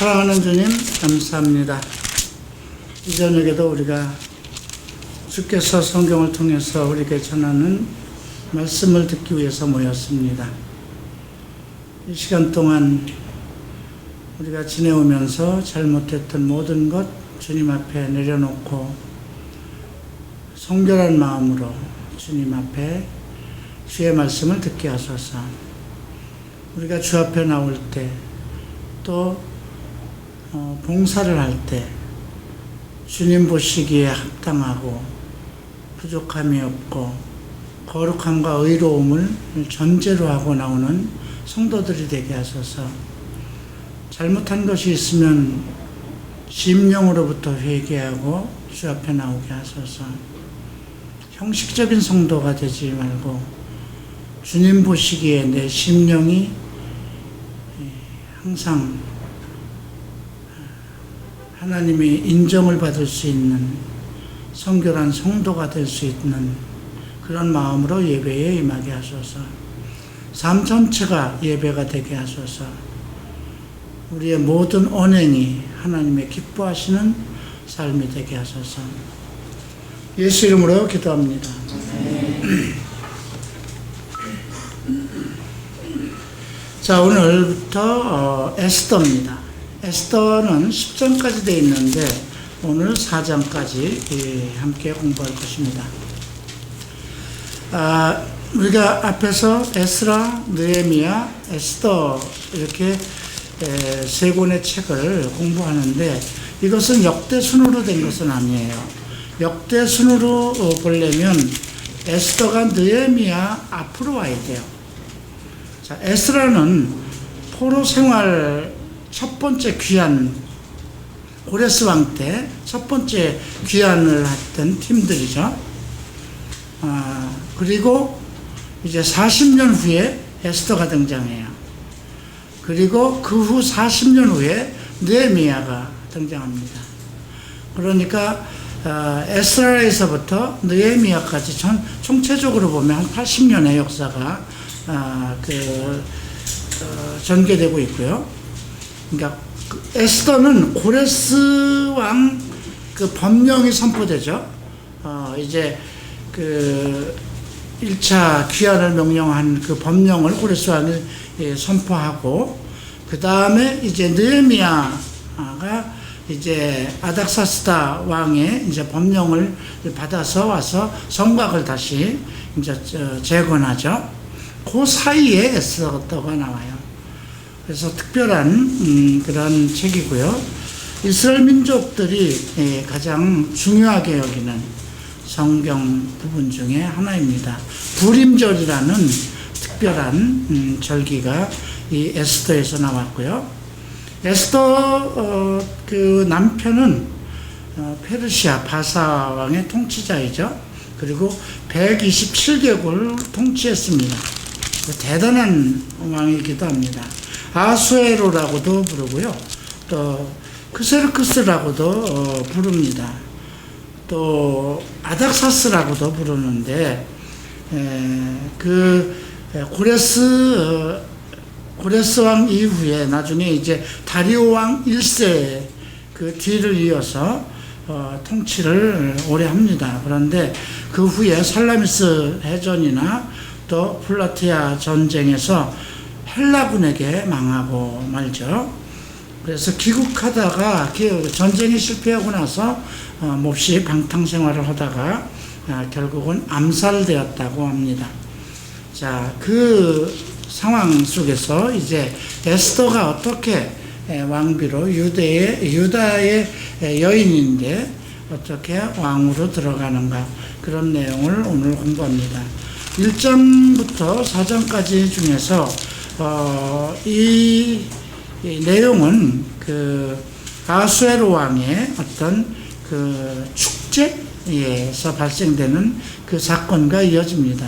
사랑하는 주님, 감사합니다. 이 저녁에도 우리가 주께서 성경을 통해서 우리에게 전하는 말씀을 듣기 위해서 모였습니다. 이 시간 동안 우리가 지내오면서 잘못했던 모든 것 주님 앞에 내려놓고 성결한 마음으로 주님 앞에 주의 말씀을 듣게 하소서. 우리가 주 앞에 나올 때 또 봉사를 할 때 주님 보시기에 합당하고 부족함이 없고 거룩함과 의로움을 전제로 하고 나오는 성도들이 되게 하소서. 잘못한 것이 있으면 심령으로부터 회개하고 주 앞에 나오게 하소서. 형식적인 성도가 되지 말고 주님 보시기에 내 심령이 항상 하나님의 인정을 받을 수 있는 성결한 성도가 될 수 있는 그런 마음으로 예배에 임하게 하소서. 삶 전체가 예배가 되게 하소서. 우리의 모든 언행이 하나님의 기뻐하시는 삶이 되게 하소서. 예수 이름으로 기도합니다. 자, 오늘부터 에스더입니다. 에스더는 10장까지 되어 있는데 오늘 4장까지 함께 공부할 것입니다. 우리가 앞에서 에스라, 느헤미야, 에스더 이렇게 세 권의 책을 공부하는데 이것은 역대순으로 된 것은 아니에요. 역대순으로 보려면 에스더가 느헤미야 앞으로 와야 돼요. 자, 에스라는 포로 생활 첫 번째 귀환, 고레스 왕 때 첫 번째 귀환을 했던 팀들이죠. 그리고 이제 40년 후에 에스더가 등장해요. 그리고 그 후 40년 후에 느헤미야가 등장합니다. 그러니까 에스라에서부터 느헤미야까지 총체적으로 보면 한 80년의 역사가 전개되고 있고요. 그러니까 에스더는 고레스 왕 그 법령이 선포되죠. 이제 그 1차 귀환을 명령한 그 법령을 고레스 왕이 선포하고, 그 다음에 이제 느헤미야가 이제 아닥사스다 왕의 이제 법령을 받아서 와서 성곽을 다시 이제 재건하죠. 그 사이에 에스더가 나와요. 그래서 특별한 그런 책이고요. 이스라엘 민족들이 가장 중요하게 여기는 성경 부분 중에 하나입니다. 불임절이라는 특별한 절기가 이 에스더에서 나왔고요. 에스더 그 남편은 페르시아 바사 왕의 통치자이죠. 그리고 127개국을 통치했습니다. 대단한 왕이기도 합니다. 아수에로라고도 부르고요. 또 크세르크스라고도 부릅니다. 또 아닥사스라고도 부르는데 그 고레스 왕 이후에 나중에 이제 다리오 왕 1세 그 뒤를 이어서 통치를 오래 합니다. 그런데 그 후에 살라미스 해전이나 또 플라티아 전쟁에서 헬라군에게 망하고 말죠. 그래서 귀국하다가 전쟁이 실패하고 나서 몹시 방탕생활을 하다가 결국은 암살되었다고 합니다. 자, 그 상황 속에서 이제 에스더가 어떻게 왕비로 유다의 여인인데 어떻게 왕으로 들어가는가, 그런 내용을 오늘 공부합니다. 1장부터 4장까지 중에서 이 내용은 그 아수에로 왕의 어떤 그 축제에서 발생되는 그 사건과 이어집니다.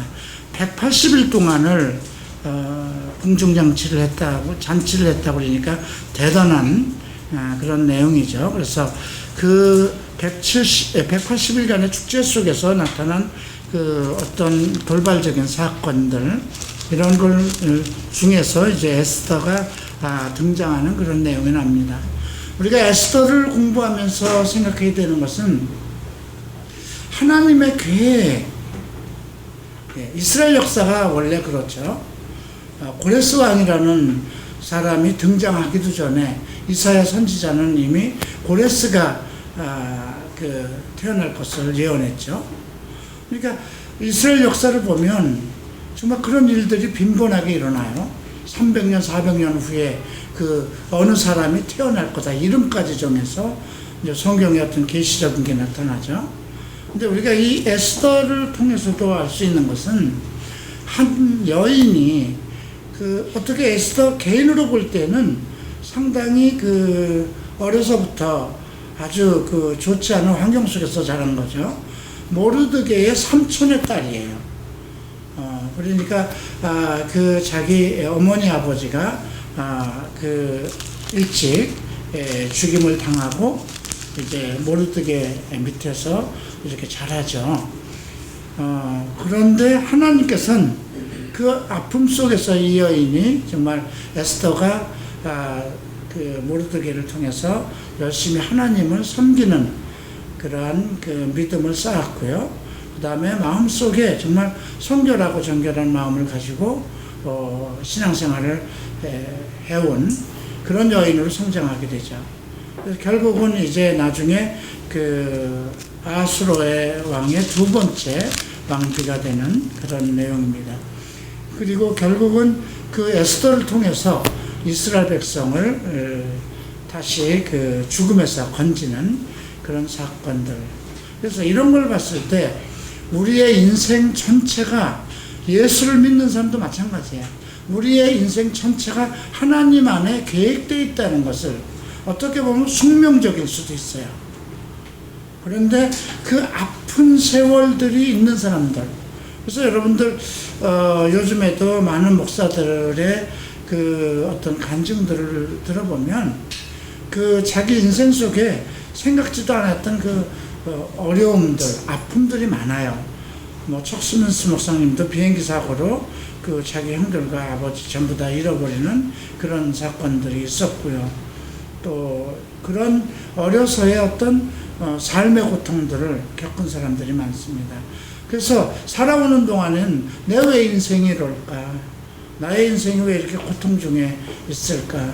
180일 동안을 궁중잔치를 잔치를 했다고 그러니까 대단한 그런 내용이죠. 그래서 그 180일간의 축제 속에서 나타난 그 어떤 돌발적인 사건들, 이런 걸 중에서 이제 에스더가 등장하는 그런 내용이 납니다. 우리가 에스더를 공부하면서 생각해야 되는 것은 하나님의 계획, 이스라엘 역사가 원래 그렇죠. 고레스 왕이라는 사람이 등장하기도 전에 이사야 선지자는 이미 고레스가 태어날 것을 예언했죠. 그러니까 이스라엘 역사를 보면 정말 그런 일들이 빈번하게 일어나요. 300년, 400년 후에 어느 사람이 태어날 거다. 이름까지 정해서 이제 성경의 어떤 계시적인 게 나타나죠. 근데 우리가 이 에스더를 통해서도 알 수 있는 것은 한 여인이 어떻게 에스더 개인으로 볼 때는 상당히 어려서부터 아주 좋지 않은 환경 속에서 자란 거죠. 모르드게의 삼촌의 딸이에요. 그러니까 자기 어머니 아버지가 일찍 죽임을 당하고 이제 모르드게 밑에서 이렇게 자라죠. 그런데 하나님께서는 그 아픔 속에서 이 여인이 정말 에스더가 모르드게를 통해서 열심히 하나님을 섬기는 그러한 믿음을 쌓았고요. 그 다음에 마음속에 정말 성결하고 정결한 마음을 가지고 신앙생활을 해온 그런 여인으로 성장하게 되죠. 그래서 결국은 이제 나중에 아수로의 왕의 두 번째 왕비가 되는 그런 내용입니다. 그리고 결국은 에스더를 통해서 이스라엘 백성을 다시 죽음에서 건지는 그런 사건들. 그래서 이런 걸 봤을 때 우리의 인생 전체가 예수를 믿는 사람도 마찬가지예요. 우리의 인생 전체가 하나님 안에 계획되어 있다는 것을 어떻게 보면 숙명적일 수도 있어요. 그런데 아픈 세월들이 있는 사람들. 그래서 여러분들 요즘에도 많은 목사들의 어떤 간증들을 들어보면 자기 인생 속에 생각지도 않았던 어려움들, 아픔들이 많아요. 척스민스 목사님도 비행기 사고로 자기 형들과 아버지 전부 다 잃어버리는 그런 사건들이 있었고요. 또 그런 어려서의 어떤 삶의 고통들을 겪은 사람들이 많습니다. 그래서 살아오는 동안엔 내 왜 인생이 이럴까? 나의 인생이 왜 이렇게 고통 중에 있을까?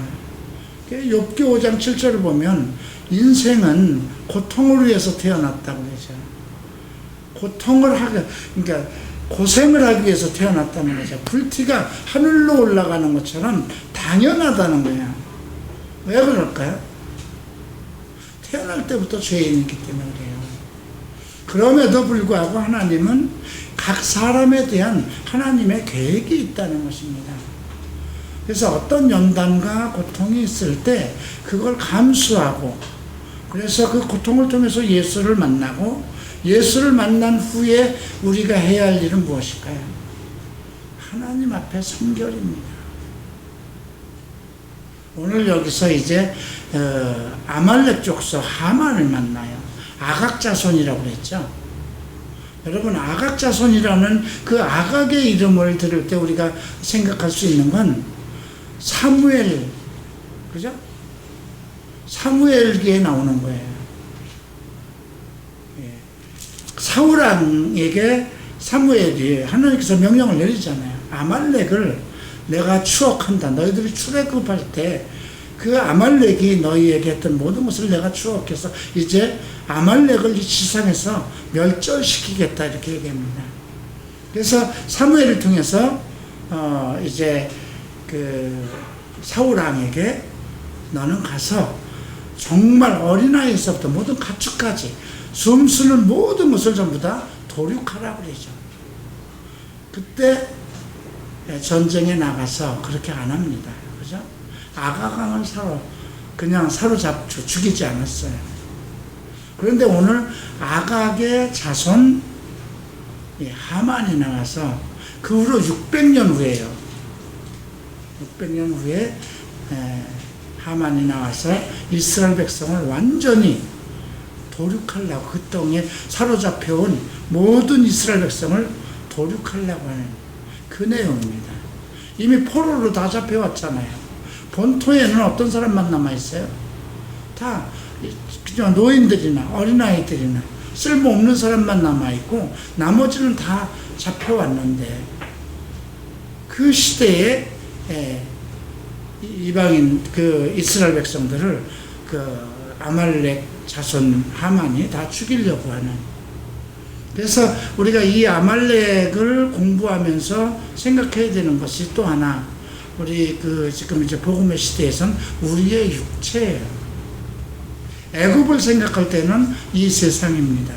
욥기 5장 7절을 보면 인생은 고통을 위해서 태어났다고 그러죠. 그러니까 고생을 하기 위해서 태어났다는 거죠. 불티가 하늘로 올라가는 것처럼 당연하다는 거야. 왜 그럴까요? 태어날 때부터 죄인이기 때문에 그래요. 그럼에도 불구하고 하나님은 각 사람에 대한 하나님의 계획이 있다는 것입니다. 그래서 어떤 연단과 고통이 있을 때 그걸 감수하고, 그래서 그 고통을 통해서 예수를 만나고, 예수를 만난 후에 우리가 해야 할 일은 무엇일까요? 하나님 앞에 순결입니다. 오늘 여기서 이제 아말렉 족속 하만을 만나요. 아각 자손이라고 그랬죠. 여러분, 아각 자손이라는 아각의 이름을 들을 때 우리가 생각할 수 있는 건 사무엘, 그죠? 사무엘기에 나오는 거예요. 사울 왕에게 사무엘이 하나님께서 명령을 내리잖아요. 아말렉을 내가 추억한다. 너희들이 출애굽할 때 아말렉이 너희에게 했던 모든 것을 내가 추억해서 이제 아말렉을 이 지상에서 멸절시키겠다, 이렇게 얘기합니다. 그래서 사무엘을 통해서 이제 사울 왕에게 너는 가서 정말 어린아이에서부터 모든 가축까지 숨쉬는 모든 것을 전부 다 도륙하라고 그러죠. 그때 전쟁에 나가서 그렇게 안 합니다. 그죠? 아가강을 그냥 사로잡죠. 죽이지 않았어요. 그런데 오늘 아각의 자손 하만이 나와서 그 후로 600년 후에요. 600년 후에 하만이 나와서 이스라엘 백성을 완전히 도륙하려고, 그 땅에 사로잡혀온 모든 이스라엘 백성을 도륙하려고 하는 그 내용입니다. 이미 포로로 다 잡혀왔잖아요. 본토에는 어떤 사람만 남아있어요? 다 그냥 노인들이나 어린아이들이나 쓸모없는 사람만 남아있고 나머지는 다 잡혀왔는데, 그 시대에 이방인 그 이스라엘 백성들을 그 아말렉 자손 하만이 다 죽이려고 하는. 그래서 우리가 이 아말렉을 공부하면서 생각해야 되는 것이 또 하나, 우리 그 지금 이제 복음의 시대에선 우리의 육체예요. 애굽을 생각할 때는 이 세상입니다.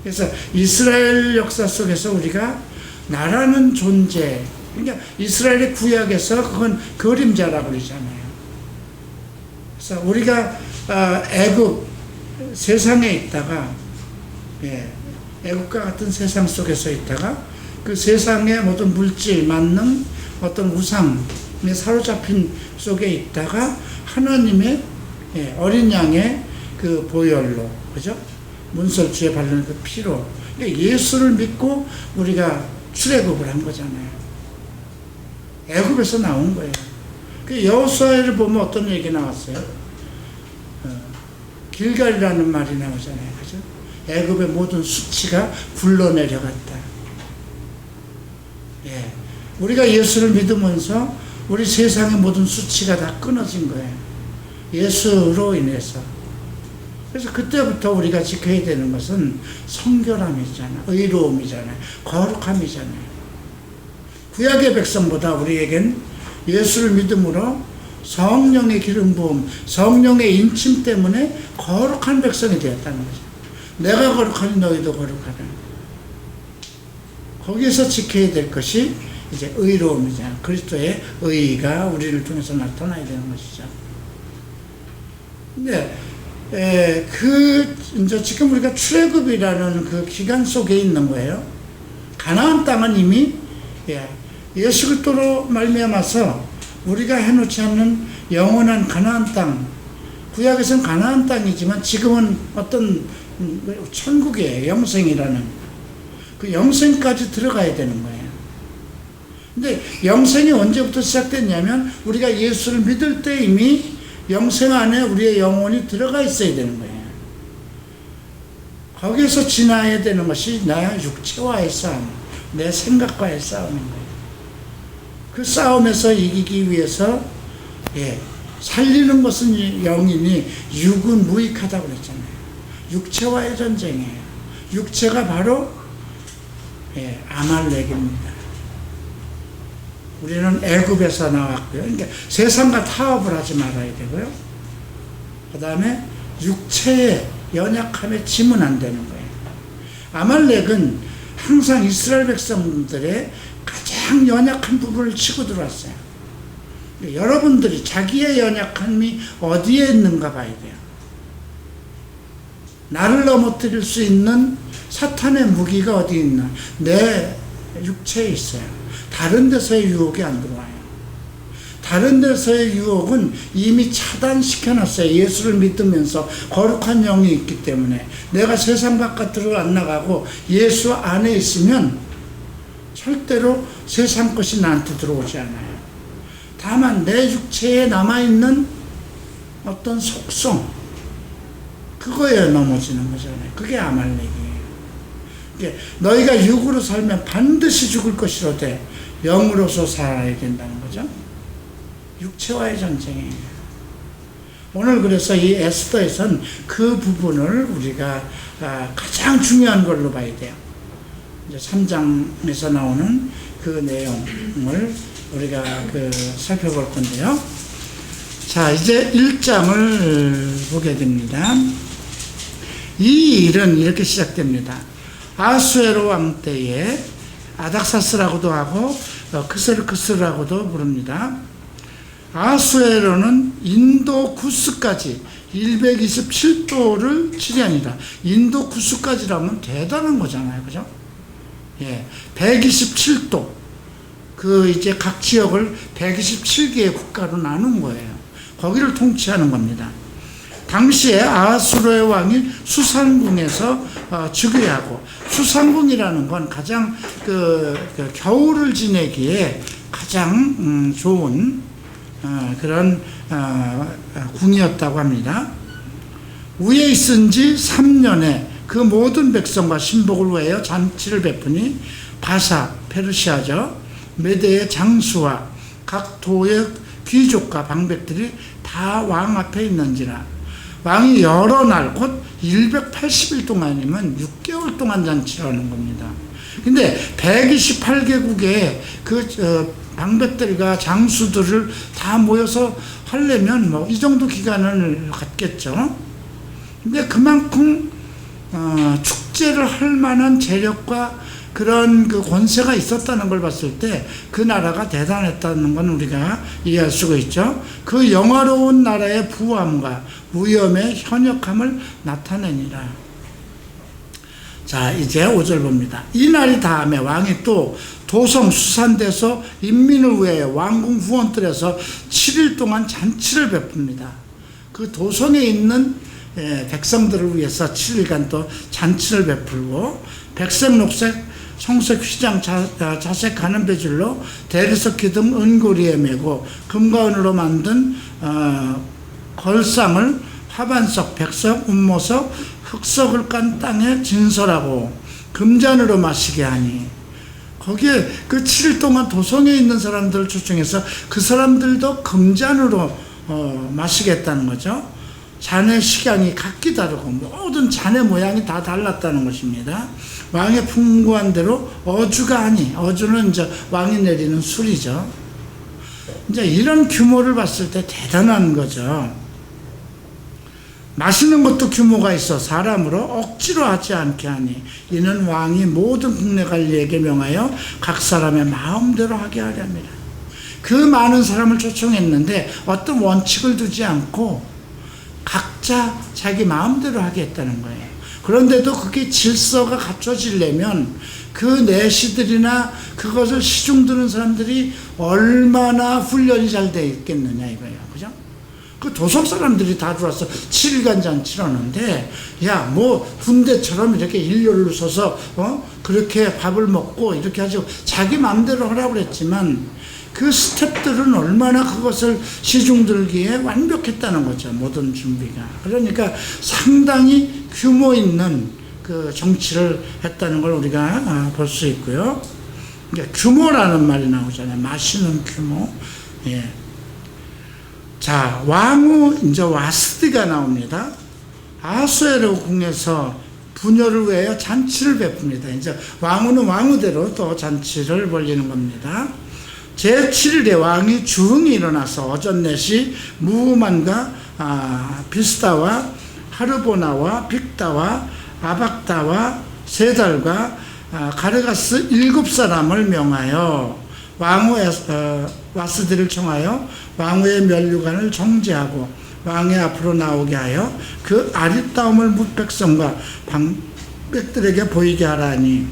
그래서 이스라엘 역사 속에서 우리가 나라는 존재, 그러니까 이스라엘의 구약에서 그건 그림자라고 그러잖아요. 그래서 우리가 애굽 세상에 있다가, 애국과 같은 세상 속에서 있다가 그 세상의 모든 물질, 만능, 어떤 우상에 사로잡힌 속에 있다가 하나님의 어린 양의 그 보혈로, 그죠? 문설주에 바르는 그 피로, 예수를 믿고 우리가 출애굽을 한 거잖아요. 애굽에서 나온 거예요. 그 여호수아를 보면 어떤 얘기 나왔어요? 길갈이라는 말이 나오잖아요. 그죠? 애굽의 모든 수치가 굴러내려갔다. 우리가 예수를 믿으면서 우리 세상의 모든 수치가 다 끊어진 거예요. 예수로 인해서. 그래서 그때부터 우리가 지켜야 되는 것은 성결함이잖아요. 의로움이잖아요. 거룩함이잖아요. 구약의 백성보다 우리에겐 예수를 믿음으로 성령의 기름 부음, 성령의 인침 때문에 거룩한 백성이 되었다는 거죠. 내가 거룩하니 너희도 거룩하라. 거기에서 지켜야 될 것이 이제 의로움이잖아요. 그리스도의 의가 우리를 통해서 나타나야 되는 것이죠. 근데 이제 지금 우리가 출애굽이라는 그 기간 속에 있는 거예요. 가나안 땅은 이미 예수 그리스도로 말미암아서 우리가 해놓지 않는 영원한 가나안 땅, 구약에서는 가나안 땅이지만 지금은 어떤 천국이에요. 영생이라는 그 영생까지 들어가야 되는 거예요. 근데 영생이 언제부터 시작됐냐면 우리가 예수를 믿을 때 이미 영생 안에 우리의 영혼이 들어가 있어야 되는 거예요. 거기에서 지나야 되는 것이 나의 육체와의 싸움, 내 생각과의 싸움인 거예요. 그 싸움에서 이기기 위해서 살리는 것은 영이니 육은 무익하다고 그랬잖아요. 육체와의 전쟁이에요. 육체가 바로 아말렉입니다. 우리는 애굽에서 나왔고요. 그러니까 세상과 타협을 하지 말아야 되고요. 그 다음에 육체의 연약함에 지면 안 되는 거예요. 아말렉은 항상 이스라엘 백성들의 가장 연약한 부분을 치고 들어왔어요. 여러분들이 자기의 연약함이 어디에 있는가 봐야 돼요. 나를 넘어뜨릴 수 있는 사탄의 무기가 어디 있나? 내 육체에 있어요. 다른 데서의 유혹이 안 들어와요. 다른 데서의 유혹은 이미 차단시켜놨어요. 예수를 믿으면서 거룩한 영이 있기 때문에 내가 세상 바깥으로 안 나가고 예수 안에 있으면 절대로 세상 것이 나한테 들어오지 않아요. 다만 내 육체에 남아있는 어떤 속성, 그거에 넘어지는 거잖아요. 그게 아말렉이에요. 너희가 육으로 살면 반드시 죽을 것이로되 영으로서 살아야 된다는 거죠. 육체와의 전쟁이에요. 오늘 그래서 이 에스더에선 그 부분을 우리가 가장 중요한 걸로 봐야 돼요. 이제 3장에서 나오는 그 내용을 우리가 살펴볼 건데요. 자, 이제 1장을 보게 됩니다. 이 일은 이렇게 시작됩니다. 아수에로 왕 때에 아닥사스라고도 하고 크세르크스라고도 부릅니다. 아수에로는 인도 구스까지 127도를 치리하니라. 인도 구스까지라면 대단한 거잖아요. 그죠? 127도. 이제 각 지역을 127개의 국가로 나눈 거예요. 거기를 통치하는 겁니다. 당시에 아수르의 왕이 수산궁에서 즉위하고, 수산궁이라는 건 가장 겨울을 지내기에 가장 좋은 그런 궁이었다고 합니다. 위에 있은 지 3년에 그 모든 백성과 신복을 위하여 잔치를 베푸니 바사, 페르시아죠. 메대의 장수와 각 도의 귀족과 방백들이 다 왕 앞에 있는지라. 왕이 여러 날, 곧 180일 동안이면 6개월 동안 잔치를 하는 겁니다. 근데 128개국의 방백들과 장수들을 다 모여서 하려면 뭐 이 정도 기간을 갖겠죠. 근데 그만큼 축제를 할 만한 재력과 그런 그 권세가 있었다는 걸 봤을 때 그 나라가 대단했다는 건 우리가 이해할 수가 있죠. 그 영화로운 나라의 부함과 무염의 현역함을 나타내니라. 자, 이제 5절 봅니다. 이 날이 다음에 왕이 또 도성 수산대에서 인민을 위하여 왕궁 후원들에서 7일 동안 잔치를 베풉니다. 그 도성에 있는 백성들을 위해서 7일간 또 잔치를 베풀고 백색, 녹색, 청색, 휘장, 자색, 가는 배줄로 대리석 기둥 은고리에 메고 금과 은으로 만든 걸상을 화반석, 백석, 운모석, 흑석을 깐 땅에 진설하고 금잔으로 마시게 하니, 거기에 그 7일 동안 도성에 있는 사람들을 초청해서 그 사람들도 금잔으로 마시겠다는 거죠. 잔의 식양이 각기 다르고 모든 잔의 모양이 다 달랐다는 것입니다. 왕의 풍부한 대로 어주가 아니, 어주는 이제 왕이 내리는 술이죠. 이제 이런 규모를 봤을 때 대단한 거죠. 마시는 것도 규모가 있어 사람으로 억지로 하지 않게 하니, 이는 왕이 모든 국내 관리에게 명하여 각 사람의 마음대로 하게 하렵니다. 그 많은 사람을 초청했는데 어떤 원칙을 두지 않고 각자 자기 마음대로 하겠다는 거예요. 그런데도 그게 질서가 갖춰지려면 그 내시들이나 그것을 시중드는 사람들이 얼마나 훈련이 잘 돼 있겠느냐 이거예요. 그죠? 그 도성 사람들이 다 들어와서 7일간 잔치를 하는데, 야, 뭐 군대처럼 이렇게 일렬로 서서 그렇게 밥을 먹고 이렇게 하죠. 자기 마음대로 하라고 그랬지만 그 스텝들은 얼마나 그것을 시중들기에 완벽했다는 거죠. 모든 준비가. 그러니까 상당히 규모 있는 그 정치를 했다는 걸 우리가 볼 수 있고요. 그러니까 규모라는 말이 나오잖아요. 마시는 규모. 예. 자, 왕후 이제 와스디가 나옵니다. 아수에로 궁에서 부녀를 위하여 잔치를 베풉니다. 이제 왕후는 왕후대로 또 잔치를 벌리는 겁니다. 제7일에 왕이 주흥이 일어나서 어전넷이 무만과 비스다와 하르보나와 빅다와 아박다와 세달과 가르가스 7사람을 명하여 왕후 와스디를 청하여 왕후의 면류관을 정제하고 왕의 앞으로 나오게 하여 그 아리따움을 뭇 백성과 방백들에게 보이게 하라니,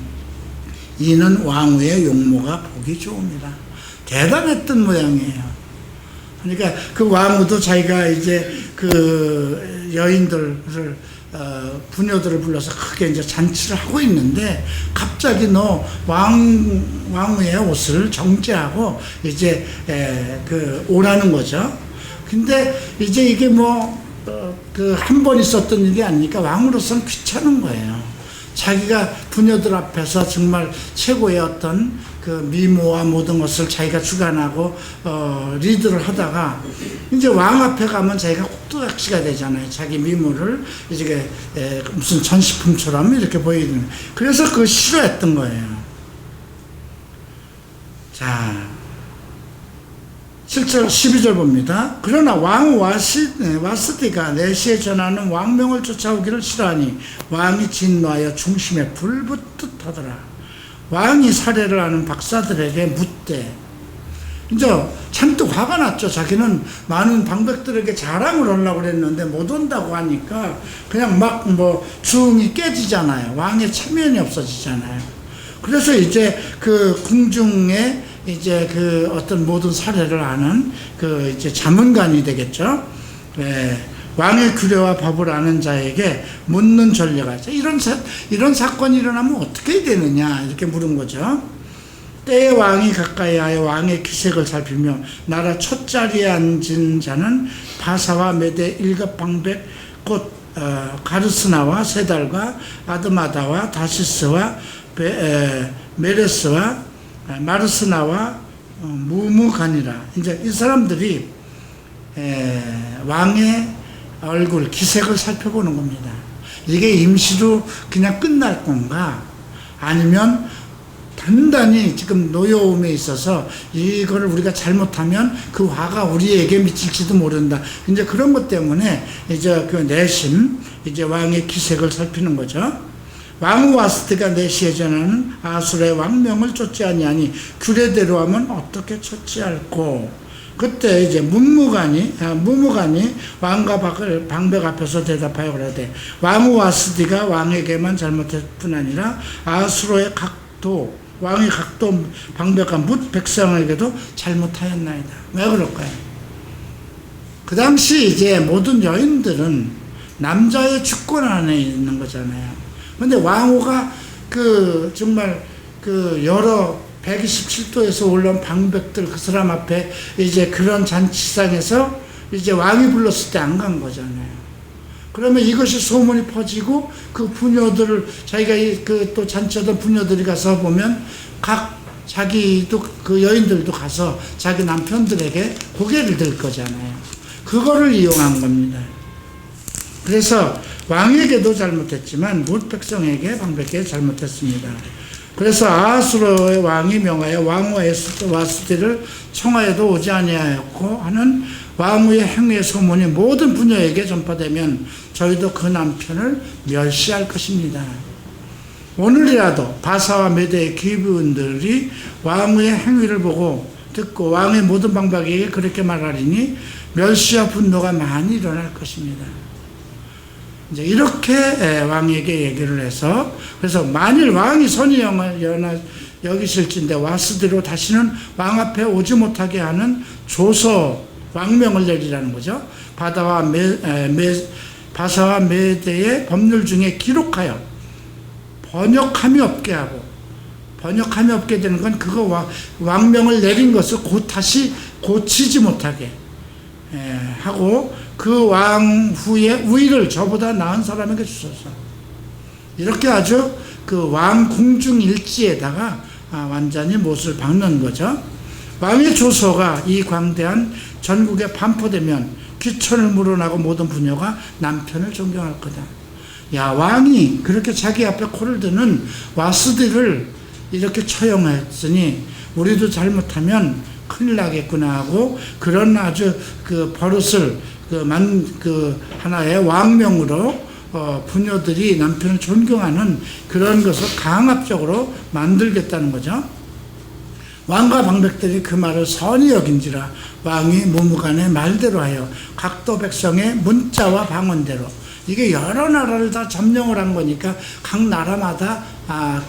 이는 왕후의 용모가 보기 좋습니다. 대단했던 모양이에요. 그러니까 그 왕후도 자기가 이제 그 여인들을 부녀들을 불러서 크게 이제 잔치를 하고 있는데, 갑자기 왕후의 옷을 정제하고 이제 오라는 거죠. 근데 이제 이게 그 한 번 있었던 일이 아니니까 왕으로서는 귀찮은 거예요. 자기가 부녀들 앞에서 정말 최고의 어떤 그 미모와 모든 것을 자기가 주관하고 리드를 하다가 이제 왕 앞에 가면 자기가 꼭두각시가 되잖아요. 자기 미모를 이제 무슨 전시품처럼 이렇게 보이는. 그래서 그거 싫어했던 거예요. 자, 7절 12절 봅니다. 그러나 왕 와스디가 내시에 전하는 왕명을 쫓아오기를 싫어하니 왕이 진노하여 중심에 불붙듯 하더라. 왕이 살해를 하는 박사들에게 묻되, 이제 잔뜩 화가 났죠. 자기는 많은 방백들에게 자랑을 하려고 그랬는데 못 온다고 하니까 그냥 막 주흥이 깨지잖아요. 왕의 체면이 없어지잖아요. 그래서 이제 그 궁중에 이제 그 어떤 모든 사례를 아는 그 이제 자문관이 되겠죠. 왕의 규례와 법을 아는 자에게 묻는 전례가 있죠. 이런 사건이 일어나면 어떻게 되느냐 이렇게 물은 거죠. 때의 왕이 가까이하여 왕의 기색을 살피며 나라 첫 자리에 앉은 자는 바사와 메대 일곱 방백 곧 가르스나와 세달과 아드마다와 다시스와 메레스와 마르스나와 무무간이라. 이제 이 사람들이 왕의 얼굴 기색을 살펴보는 겁니다. 이게 임시로 그냥 끝날 건가, 아니면 단단히 지금 노여움에 있어서 이거를 우리가 잘못하면 그 화가 우리에게 미칠지도 모른다. 이제 그런 것 때문에 이제 그 내심 이제 왕의 기색을 살피는 거죠. 왕후 와스티가 내시에 전하는 아수르의 왕명을 쫓지 아니하니 규례대로 하면 어떻게 처치할꼬. 그때 이제 무무간이 왕과 방백 앞에서 대답하여 그러되 왕후 와스티가 왕에게만 잘못했을 뿐 아니라 아수르의 왕의 각도 방백한 뭇 백성에게도 잘못하였나이다. 왜 그럴까요? 그 당시 이제 모든 여인들은 남자의 주권 안에 있는 거잖아요. 근데 왕후가 정말 여러 127도에서 올라온 방백들 그 사람 앞에 이제 그런 잔치상에서 이제 왕이 불렀을 때 안 간 거잖아요. 그러면 이것이 소문이 퍼지고 그 부녀들을 자기가 또 잔치하던 부녀들이 가서 보면 자기도 그 여인들도 가서 자기 남편들에게 고개를 들 거잖아요. 그거를 이용한 겁니다. 그래서 왕에게도 잘못했지만 뭇 백성에게 방백에게 잘못했습니다. 그래서 아수르의 왕이 명하여 왕후 와스티를 청하여도 오지 아니하였고 하는 왕후의 행위의 소문이 모든 부녀에게 전파되면 저희도 그 남편을 멸시할 것입니다. 오늘이라도 바사와 메대의 기브인들이 왕후의 행위를 보고 듣고 왕의 모든 방백에게 그렇게 말하리니 멸시와 분노가 많이 일어날 것입니다. 이제 이렇게 왕에게 얘기를 해서, 그래서 만일 왕이 선이 여기실진데 와스디로 다시는 왕 앞에 오지 못하게 하는 조서 왕명을 내리라는 거죠. 바사와 메대의 법률 중에 기록하여 번역함이 없게 하고, 번역함이 없게 되는 건 그거 왕명을 내린 것을 다시 고치지 못하게 하고 그 왕후의 우위를 저보다 나은 사람에게 주소서. 이렇게 아주 그 왕 궁중 일지에다가 완전히 못을 박는 거죠. 왕의 조서가 이 광대한 전국에 반포되면 귀천을 물어나고 모든 부녀가 남편을 존경할 거다. 야, 왕이 그렇게 자기 앞에 코를 드는 와스디를 이렇게 처형했으니 우리도 잘못하면 큰일 나겠구나 하고, 그런 아주 그 버릇을 하나의 왕명으로 부녀들이 남편을 존경하는 그런 것을 강압적으로 만들겠다는 거죠. 왕과 방백들이 그 말을 선히 여긴지라 왕이 무무간의 말대로 하여 각도 백성의 문자와 방언대로, 이게 여러 나라를 다 점령을 한 거니까 각 나라마다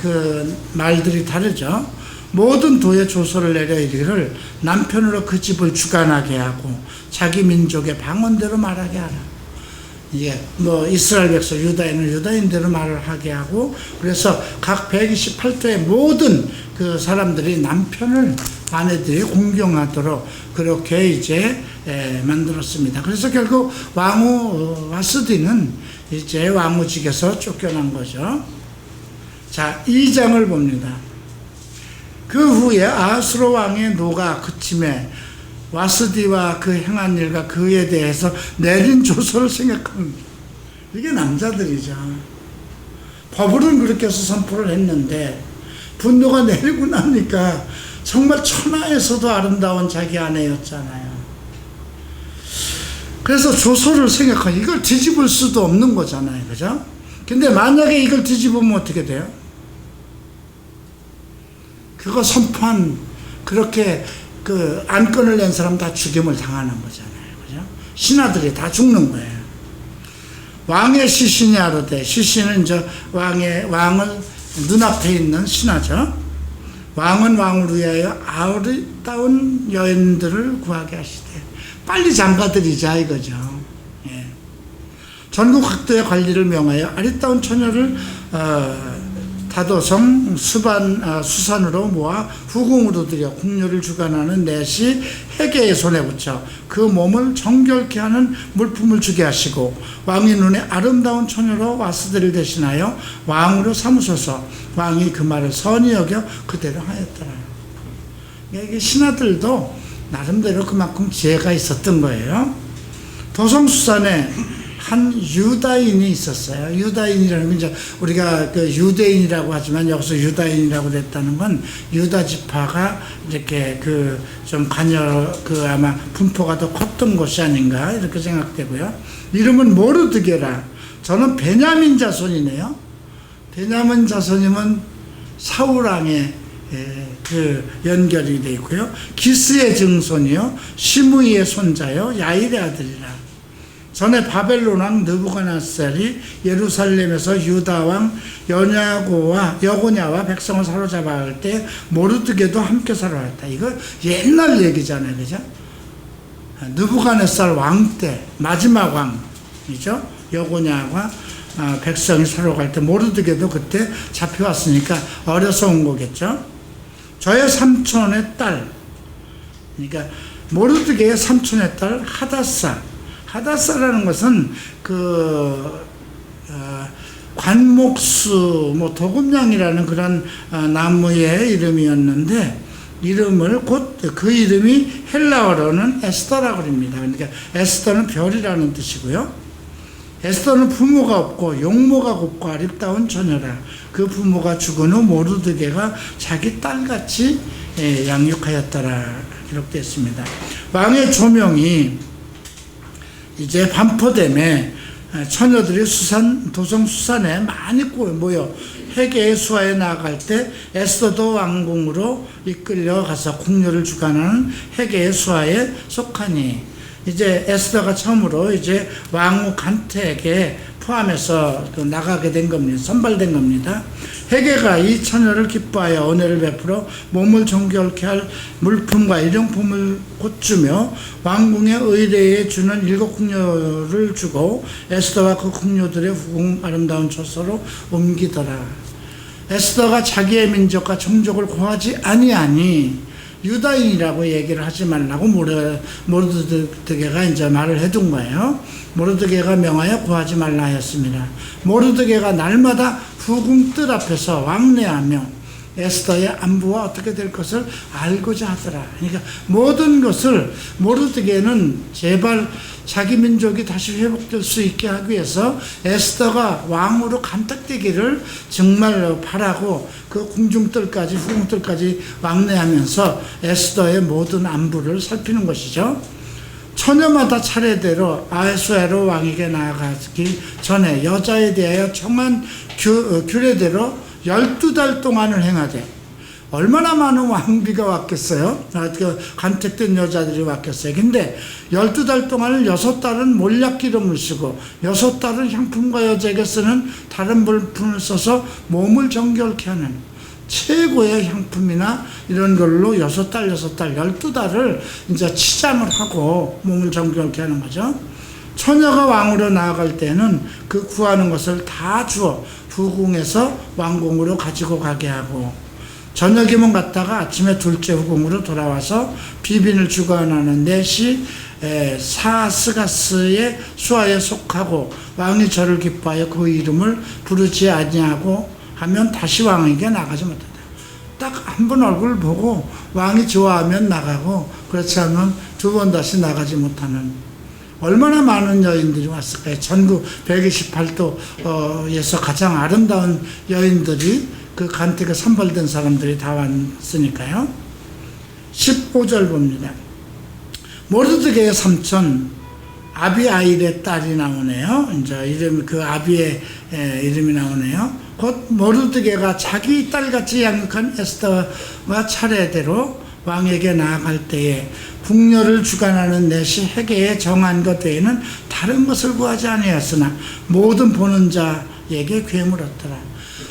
그 말들이 다르죠. 모든 도에 조서를 내려 이르기를 남편으로 그 집을 주관하게 하고 자기 민족의 방언대로 말하게 하라. 이게 이스라엘 백성 유다인은 유다인대로 말을 하게 하고, 그래서 각 128도의 모든 그 사람들이 남편을 아내들이 공경하도록 그렇게 이제 만들었습니다. 그래서 결국 왕후 와스디는 이제 왕후직에서 쫓겨난 거죠. 자, 2장을 봅니다. 그 후에 아수르 왕의 노가 그침에 와스디와 그 행한 일과 그에 대해서 내린 조서를 생각합니다. 이게 남자들이죠. 법으로는 그렇게 해서 선포를 했는데 분노가 내리고 나니까 정말 천하에서도 아름다운 자기 아내였잖아요. 그래서 조서를 생각하니 이걸 뒤집을 수도 없는 거잖아요. 그죠? 근데 만약에 이걸 뒤집으면 어떻게 돼요? 그거 선포한, 그렇게 그 안건을 낸 사람 다 죽임을 당하는 거잖아요. 그죠? 신하들이 다 죽는 거예요. 왕의 시신이 아르되, 시신은 왕을 눈앞에 있는 신하죠. 왕은 왕을 위하여 아름다운 여인들을 구하게 하시되, 빨리 장가들이자 이거죠. 전국 각도의 관리를 명하여 아리따운 처녀를 다도성 수산으로 모아 후궁으로 들여 궁녀를 주관하는 넷이 해계의 손에 붙여 그 몸을 정결케 하는 물품을 주게 하시고 왕의 눈에 아름다운 처녀로 와스들을 대신하여 왕으로 삼으소서. 왕이 그 말을 선히 여겨 그대로 하였더라. 이게 신하들도 나름대로 그만큼 지혜가 있었던 거예요. 도성수산에 한 유다인이 있었어요. 유다인이라는 건 이제 우리가 그 유대인이라고 하지만 여기서 유다인이라고 됐다는 건 유다 지파가 이렇게 그 좀 아마 분포가 더 컸던 곳이 아닌가 이렇게 생각되고요. 이름은 모르드게라. 저는 베냐민 자손이네요. 베냐민 자손이면 사울왕의 그 연결이 되어 있고요. 기스의 증손이요, 시므이의 손자요, 야일의 아들이라. 전에 바벨론 왕 느부갓네살이 예루살렘에서 유다 왕 여고냐와 백성을 사로잡아 갈 때 모르드게도 함께 사로잡았다. 이거 옛날 얘기잖아요, 그죠? 느부갓네살 왕 때 마지막 왕이죠. 여고냐와 백성이 사로갈 때 모르드게도 그때 잡혀왔으니까 어려서 온 거겠죠. 저의 삼촌의 딸, 그러니까 모르드게의 삼촌의 딸 하다사라는 것은 관목수 도금냥이라는 그런 나무의 이름이었는데 이름을 그 이름이 헬라어로는 에스더라고 합니다. 그러니까 에스더는 별이라는 뜻이고요. 에스더는 부모가 없고 용모가 곱고 아름다운 처녀라. 그 부모가 죽은 후 모르드게가 자기 딸같이 양육하였더라 기록되어 있습니다. 왕의 조명이 이제 반포됨에 처녀들이 도성 수산에 많이 모여 해계의 수하에 나아갈 때 에스더도 왕궁으로 이끌려 가서 궁녀를 주관하는 해계의 수하에 속하니 이제 에스더가 처음으로 이제 왕후 간택에 포함해서 나가게 된 겁니다. 선발된 겁니다. 해계가 이 처녀를 기뻐하여 은혜를 베풀어 몸을 정결케 할 물품과 일용품을 곧주며 왕궁의 의뢰에 주는 7 궁녀를 주고 에스더와 그 궁녀들의 후궁 아름다운 처소로 옮기더라. 에스더가 자기의 민족과 종족을 고하지 아니하니 유다인이라고 얘기를 하지 말라고 모르드게가 이제 말을 해둔 거예요. 모르드게가 명하여 구하지 말라 하였습니다. 모르드게가 날마다 후궁 뜰 앞에서 왕래하며 에스더의 안부와 어떻게 될 것을 알고자 하더라. 그러니까 모든 것을 모르드게는 제발 자기 민족이 다시 회복될 수 있게 하기 위해서 에스더가 왕으로 간택되기를 정말 바라고 그 궁중뜰까지 후궁뜰까지 왕래하면서 에스더의 모든 안부를 살피는 것이죠. 처녀마다 차례대로 아하수에로 왕에게 나아가기 전에 여자에 대하여 정한 규례대로 12달 동안을 행하되 얼마나 많은 왕비가 왔겠어요? 간택된 여자들이 왔겠어요. 근데 12달 동안을 6달은 몰약기름을 쓰고 6달은 향품과 여자에게 쓰는 다른 물품을 써서 몸을 정결케 하는 최고의 향품이나 이런 걸로 6달, 12달을 이제 치장을 하고 몸을 정결케 하는 거죠. 처녀가 왕으로 나아갈 때는 그 구하는 것을 다 주어 후궁에서 왕궁으로 가지고 가게 하고 저녁이면 갔다가 아침에 둘째 후궁으로 돌아와서 비빈을 주관하는 넷이 사스가스의 수하에 속하고 왕이 저를 기뻐하여 그 이름을 부르지 아니하고 하면 다시 왕에게 나가지 못한다. 딱 한 번 얼굴 보고 왕이 좋아하면 나가고 그렇지 않으면 2번 다시 나가지 못하는 얼마나 많은 여인들이 왔을까요? 전국 128도에서 가장 아름다운 여인들이 그 간택에 선발된 사람들이 다 왔으니까요. 15절 봅니다. 모르드게의 삼촌 아비아일의 딸이 나오네요. 이제 그 아비의 이름이 나오네요. 곧 모르드게가 자기 딸같이 양육한 에스더와 차례대로 왕에게 나아갈 때에 궁녀를 주관하는 넷이 해계에 정한 것 외에는 다른 것을 구하지 아니하였으나 모든 보는 자에게 괴물었더라.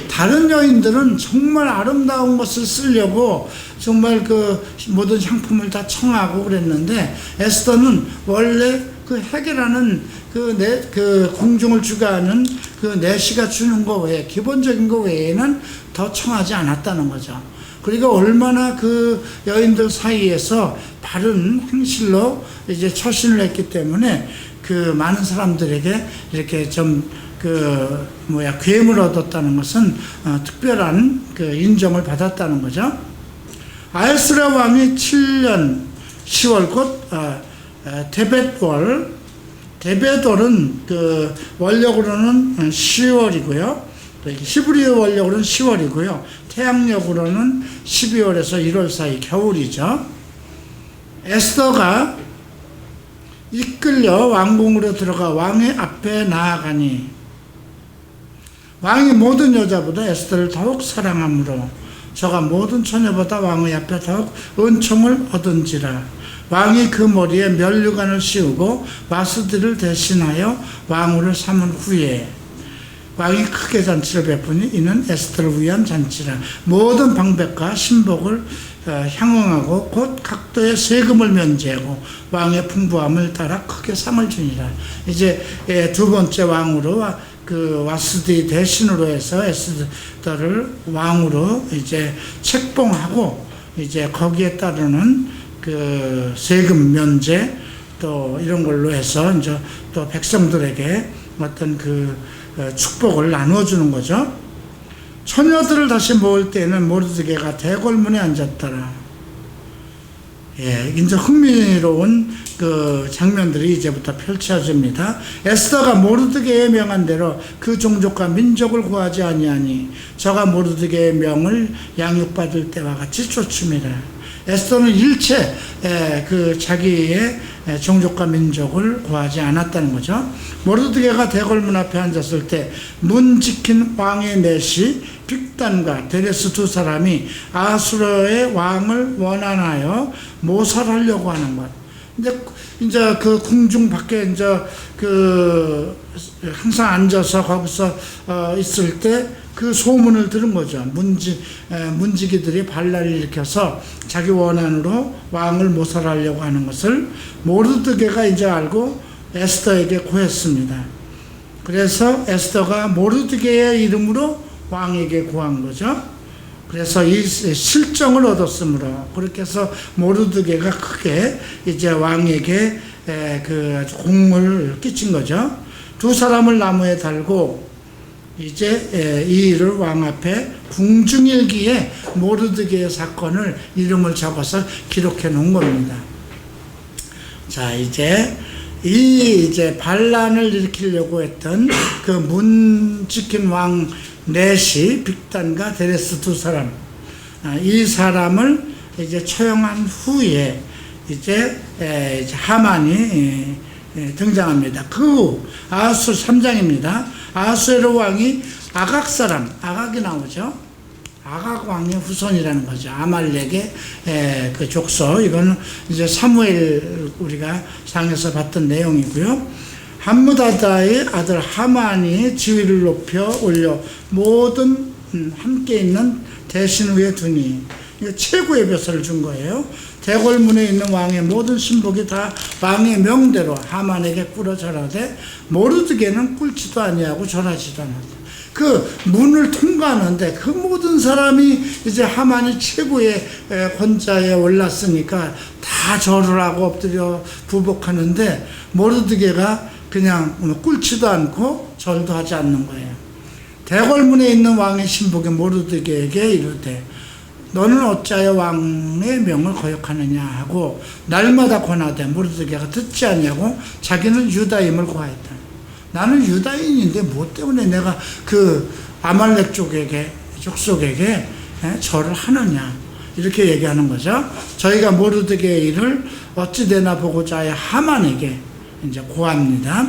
다른 여인들은 정말 아름다운 것을 쓰려고 정말 그 모든 향품을 다 청하고 그랬는데 에스더는 원래 그 해결하는 그 궁중을 주관하는 그 내시가 주는 거 외에, 기본적인 거 외에는 더 청하지 않았다는 거죠. 그리고 얼마나 그 여인들 사이에서 바른 행실로 이제 처신을 했기 때문에 그 많은 사람들에게 이렇게 좀 괴물 얻었다는 것은 특별한 그 인정을 받았다는 거죠. 아하스라 왕이 7년 10월 곧 데벳월은 그 원력으로는 10월이고요. 히브리어 원력으로는 10월이고요. 태양력으로는 12월에서 1월 사이 겨울이죠. 에스더가 이끌려 왕궁으로 들어가 왕의 앞에 나아가니 왕이 모든 여자보다 에스더를 더욱 사랑하므로 저가 모든 처녀보다 왕의 앞에 더욱 은총을 얻은지라. 왕이 그 머리에 면류관을 씌우고 와스들을 대신하여 왕후를 삼은 후에 왕이 크게 잔치를 베푸니 이는 에스더를 위한 잔치라. 모든 방백과 신복을 향응하고 곧 각도의 세금을 면제하고 왕의 풍부함을 따라 크게 상을 주니라. 이제 두 번째 왕으로 그 와스디 대신으로 해서 에스더를 왕으로 이제 책봉하고 이제 거기에 따르는 그 세금 면제 또 이런 걸로 해서 이제 또 백성들에게 어떤 그 축복을 나누어주는 거죠. 처녀들을 다시 모을 때에는 모르드게가 대궐문에 앉았더라. 이제 흥미로운 그 장면들이 이제부터 펼쳐집니다. 에스더가 모르드게의 명한 대로 그 종족과 민족을 구하지 아니하니 저가 모르드게의 명을 양육받을 때와 같이 쫓음이라. 에스더는 일체 그 자기의 종족과 민족을 구하지 않았다는 거죠. 모르드게가 대궐문 앞에 앉았을 때 문 지킨 왕의 내시 빅단과 데레스 두 사람이 아수르의 왕을 원한하여 모살하려고 하는 것. 근데 이제 그 궁중 밖에 이제 그 항상 앉아서 거기서 있을 때 그 소문을 들은 거죠. 문지기들이 반란을 일으켜서 자기 원한으로 왕을 모살하려고 하는 것을 모르드게가 이제 알고 에스더에게 구했습니다. 그래서 에스더가 모르드게의 이름으로 왕에게 구한 거죠. 그래서 이 실정을 얻었으므로 그렇게 해서 모르드게가 크게 이제 왕에게 그 공을 끼친 거죠. 두 사람을 나무에 달고 이제 이 일을 왕 앞에 궁중일기에 모르드게의 사건을 이름을 적어서 기록해 놓은 겁니다. 자, 이제 이제 반란을 일으키려고 했던 그 문 지킨 왕 넷이 빅단과 데레스 두 사람, 이 사람을 이제 처형한 후에 이제 하만이 등장합니다. 그 후 아하수 3장입니다. 아하수에로 왕이 아각 사람, 아각이 나오죠. 아각 왕의 후손이라는 거죠. 아말렉의 그 족속. 이거는 이제 사무엘 우리가 상에서 봤던 내용이고요. 함므다다의 아들 하만이 지위를 높여 올려 모든 함께 있는 대신 위에 두니, 이거 최고의 벼슬을 준 거예요. 대궐문에 있는 왕의 모든 신복이 다 왕의 명대로 하만에게 꿇어 절하되 모르드게는 꿇지도 아니하고 절하지도 않았다. 그 문을 통과하는데 그 모든 사람이 이제 하만이 최고의 권자에 올랐으니까 다 절을 하고 엎드려 부복하는데 모르드게가 그냥 꿇지도 않고 절도 하지 않는 거예요. 대궐문에 있는 왕의 신복이 모르드게에게 이르되 너는 어찌하여 왕의 명을 거역하느냐 하고 날마다 권하되 모르드게가 듣지 않냐고 자기는 유다임을 고하였다. 나는 유다인인데 뭐 때문에 내가 그 아말렉 족속에게 절을 하느냐 이렇게 얘기하는 거죠. 저희가 모르드게의 일을 어찌 되나 보고자 하여 하만에게 이제 고합니다.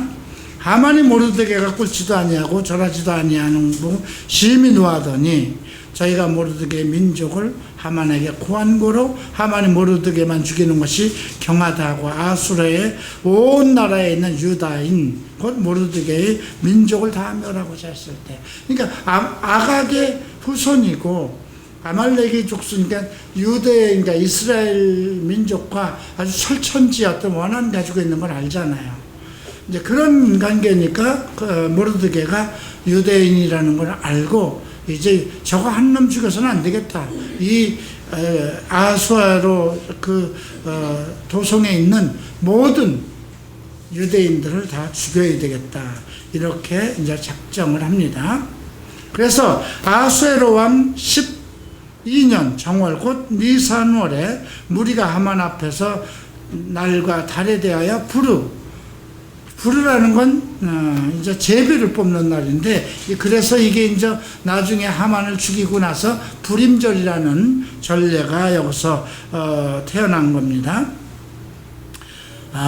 하만이 모르드게가 꿇지도 아니하고 절하지도 아니하는 분 심히 노하더니 저희가 모르드게의 민족을 하만에게 고한 고로 하만이 모르드게만 죽이는 것이 경하다고 아수르의 온 나라에 있는 유다인 곧 모르드게의 민족을 다 멸하고자 했을 때, 그러니까 아각의 후손이고 아말렉의 족수니까 유대, 그러니까 이스라엘 민족과 아주 철천지 어떤 원한 가지고 있는 걸 알잖아요. 이제 그런 관계니까 모르드게가 유대인이라는 걸 알고 이제 저거 한 놈 죽여서는 안 되겠다. 이 아하수에로 도성에 있는 모든 유대인들을 다 죽여야 되겠다. 이렇게 이제 작정을 합니다. 그래서 아하수에로 왕 12년 정월 곧 니산월에 무리가 하만 앞에서 날과 달에 대하여 부르라는 건 이제 제비를 뽑는 날인데, 그래서 이게 이제 나중에 하만을 죽이고 나서 불임절이라는 전례가 여기서 태어난 겁니다.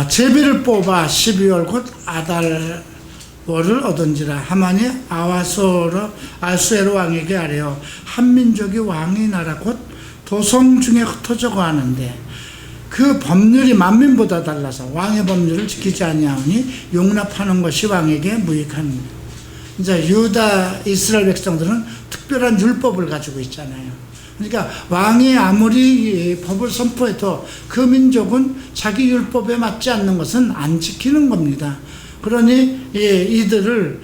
제비를 뽑아 12월 곧 아달월을 얻은지라. 하만이 아하수에로 왕에게 아뢰어 한 민족이 왕의 나라 곧 도성 중에 흩어져 가는데 그 법률이 만민보다 달라서 왕의 법률을 지키지 아니하오니 용납하는 것이 왕에게 무익합니다. 이제 유다 이스라엘 백성들은 특별한 율법을 가지고 있잖아요. 그러니까 왕이 아무리 법을 선포해도 그 민족은 자기 율법에 맞지 않는 것은 안 지키는 겁니다. 그러니 이들을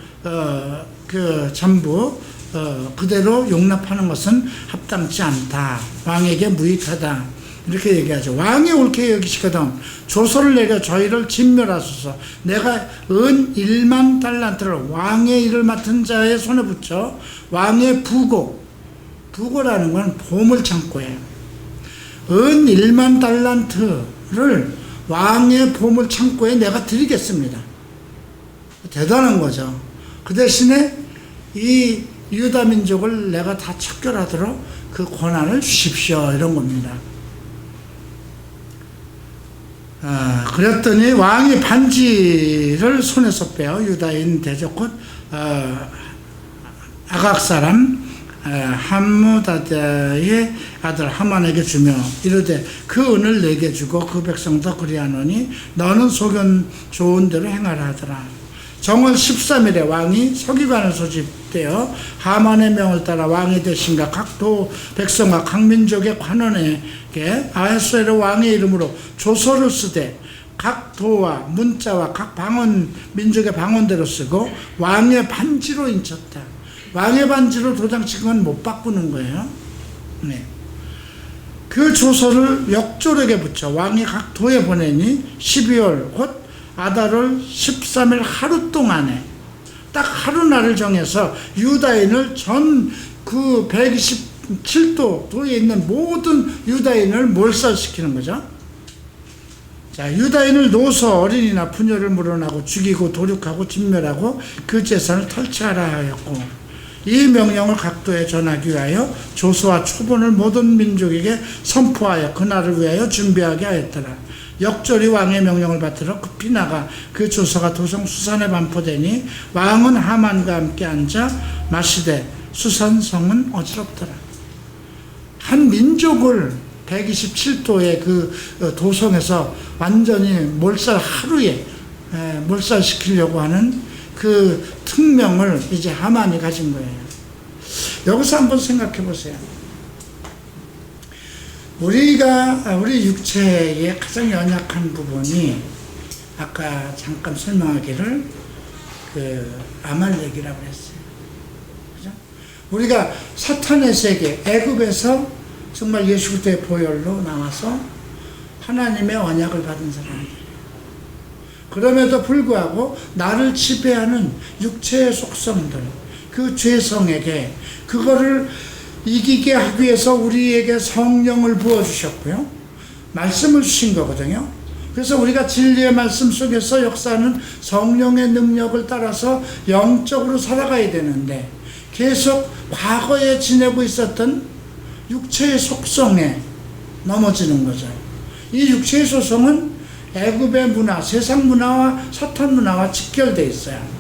전부 그대로 용납하는 것은 합당치 않다. 왕에게 무익하다. 이렇게 얘기하죠. 왕이 옳게 여기시거든 조서를 내려 저희를 진멸하소서. 내가 은 1만 달란트를 왕의 일을 맡은 자의 손에 붙여 왕의 부고라는 건 보물창고예요. 은 1만 달란트를 왕의 보물창고에 내가 드리겠습니다. 대단한 거죠. 그 대신에 이 유다 민족을 내가 다 척결하도록 그 권한을 주십시오. 이런 겁니다. 그랬더니 왕이 반지를 손에서 빼어 유다인 대적 곧 아각 사람 함무다다의 아들 하만에게 주며 이르되 그 은을 내게 주고 그 백성도 그리하노니 너는 소견 좋은 대로 행하라 하더라. 정월 13일에 왕이 서기관을 소집되어 하만의 명을 따라 왕이 되신 각 백성과 각 민족의 관원에게 아하수에로 왕의 이름으로 조서를 쓰되 각 도와 문자와 각 민족의 방언대로 쓰고 왕의 반지로 인쳤다. 왕의 반지로 도장 찍은 건 못 바꾸는 거예요. 네. 그 조서를 역졸에게 붙여 왕이 각 도에 보내니 12월 곧 아달월 13일 하루 동안에 딱 하루날을 정해서 유다인을 전 그 127도 도에 있는 모든 유다인을 몰살시키는 거죠. 자, 유다인을 노소 어린이나 부녀를 물어나고 죽이고 도륙하고 진멸하고 그 재산을 털치하라 하였고, 이 명령을 각도에 전하기 위하여 조서와 초본을 모든 민족에게 선포하여 그날을 위하여 준비하게 하였더라. 역졸이 왕의 명령을 받들어 급히 나가 그 조서가 도성 수산에 반포되니 왕은 하만과 함께 앉아 마시되 수산성은 어지럽더라. 한 민족을 127도의 그 도성에서 완전히 하루에 몰살시키려고 하는 그 특명을 이제 하만이 가진 거예요. 여기서 한번 생각해 보세요. 우리 육체의 가장 연약한 부분이 아까 잠깐 설명하기를 아말렉이라고 했어요. 그죠? 우리가 사탄의 세계, 애굽에서 정말 예수 그리스도의 보혈로 나와서 하나님의 언약을 받은 사람이에요. 그럼에도 불구하고 나를 지배하는 육체의 속성들, 그 죄성에게 그거를 이기게 하기 위해서 우리에게 성령을 부어주셨고요. 말씀을 주신 거거든요. 그래서 우리가 진리의 말씀 속에서 역사하는 성령의 능력을 따라서 영적으로 살아가야 되는데 계속 과거에 지내고 있었던 육체의 속성에 넘어지는 거죠. 이 육체의 속성은 애굽의 문화, 세상 문화와 사탄 문화와 직결되어 있어요.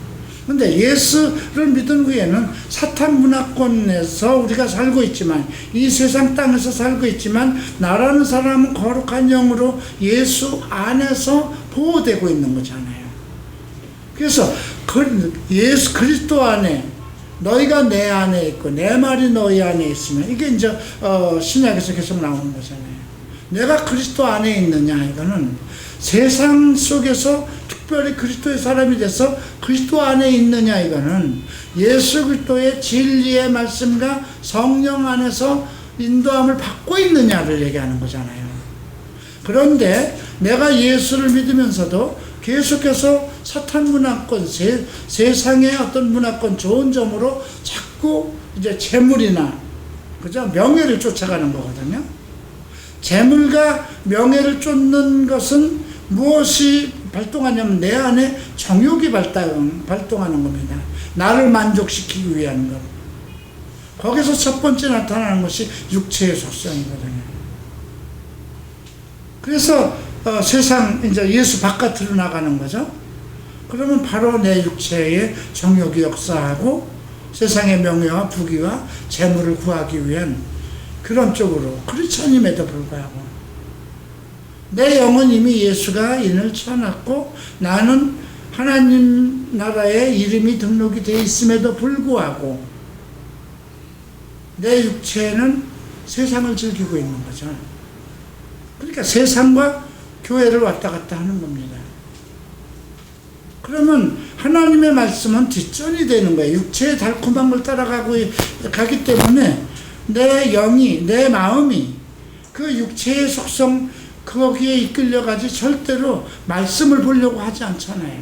근데 예수를 믿은 후에는 사탄 문화권에서 우리가 살고 있지만, 이 세상 땅에서 살고 있지만, 나라는 사람은 거룩한 영으로 예수 안에서 보호되고 있는 거잖아요. 그래서 예수 그리스도 안에, 너희가 내 안에 있고 내 말이 너희 안에 있으면, 이게 이제 신약에서 계속 나오는 거잖아요. 내가 그리스도 안에 있느냐, 이거는 세상 속에서 특별히 그리스도의 사람이 돼서 그리스도 안에 있느냐, 이거는 예수 그리스도의 진리의 말씀과 성령 안에서 인도함을 받고 있느냐를 얘기하는 거잖아요. 그런데 내가 예수를 믿으면서도 계속해서 사탄 문화권, 세상의 어떤 문화권 좋은 점으로 자꾸 이제 재물이나, 그죠? 명예를 쫓아가는 거거든요. 재물과 명예를 쫓는 것은 무엇이 발동하냐면 내 안에 정욕이 발동하는 겁니다. 나를 만족시키기 위한 것. 거기서 첫 번째 나타나는 것이 육체의 속성이거든요. 그래서 세상 이제 예수 바깥으로 나가는 거죠. 그러면 바로 내 육체의 정욕이 역사하고 세상의 명예와 부귀와 재물을 구하기 위한 그런 쪽으로, 크리스천임에도 불구하고 내 영은 이미 예수가 인을 쳐놨고 나는 하나님 나라에 이름이 등록이 되어 있음에도 불구하고 내 육체는 세상을 즐기고 있는 거죠. 그러니까 세상과 교회를 왔다 갔다 하는 겁니다. 그러면 하나님의 말씀은 뒷전이 되는 거예요. 육체의 달콤한 걸 가기 때문에 내 영이, 내 마음이 그 육체의 속성 거기에 이끌려가지 절대로 말씀을 보려고 하지 않잖아요.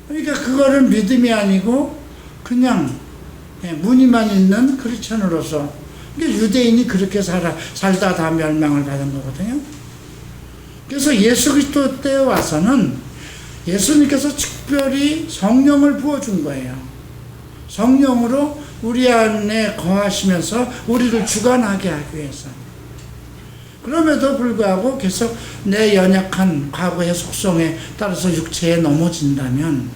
그러니까 그거를 믿음이 아니고 그냥 무늬만 있는 크리스천으로서, 그러니까 유대인이 그렇게 살다 다 멸망을 받은 거거든요. 그래서 예수 그리스도 때 와서는 예수님께서 특별히 성령을 부어준 거예요. 성령으로 우리 안에 거하시면서 우리를 주관하게 하기 위해서. 그럼에도 불구하고 계속 내 연약한 과거의 속성에 따라서 육체에 넘어진다면,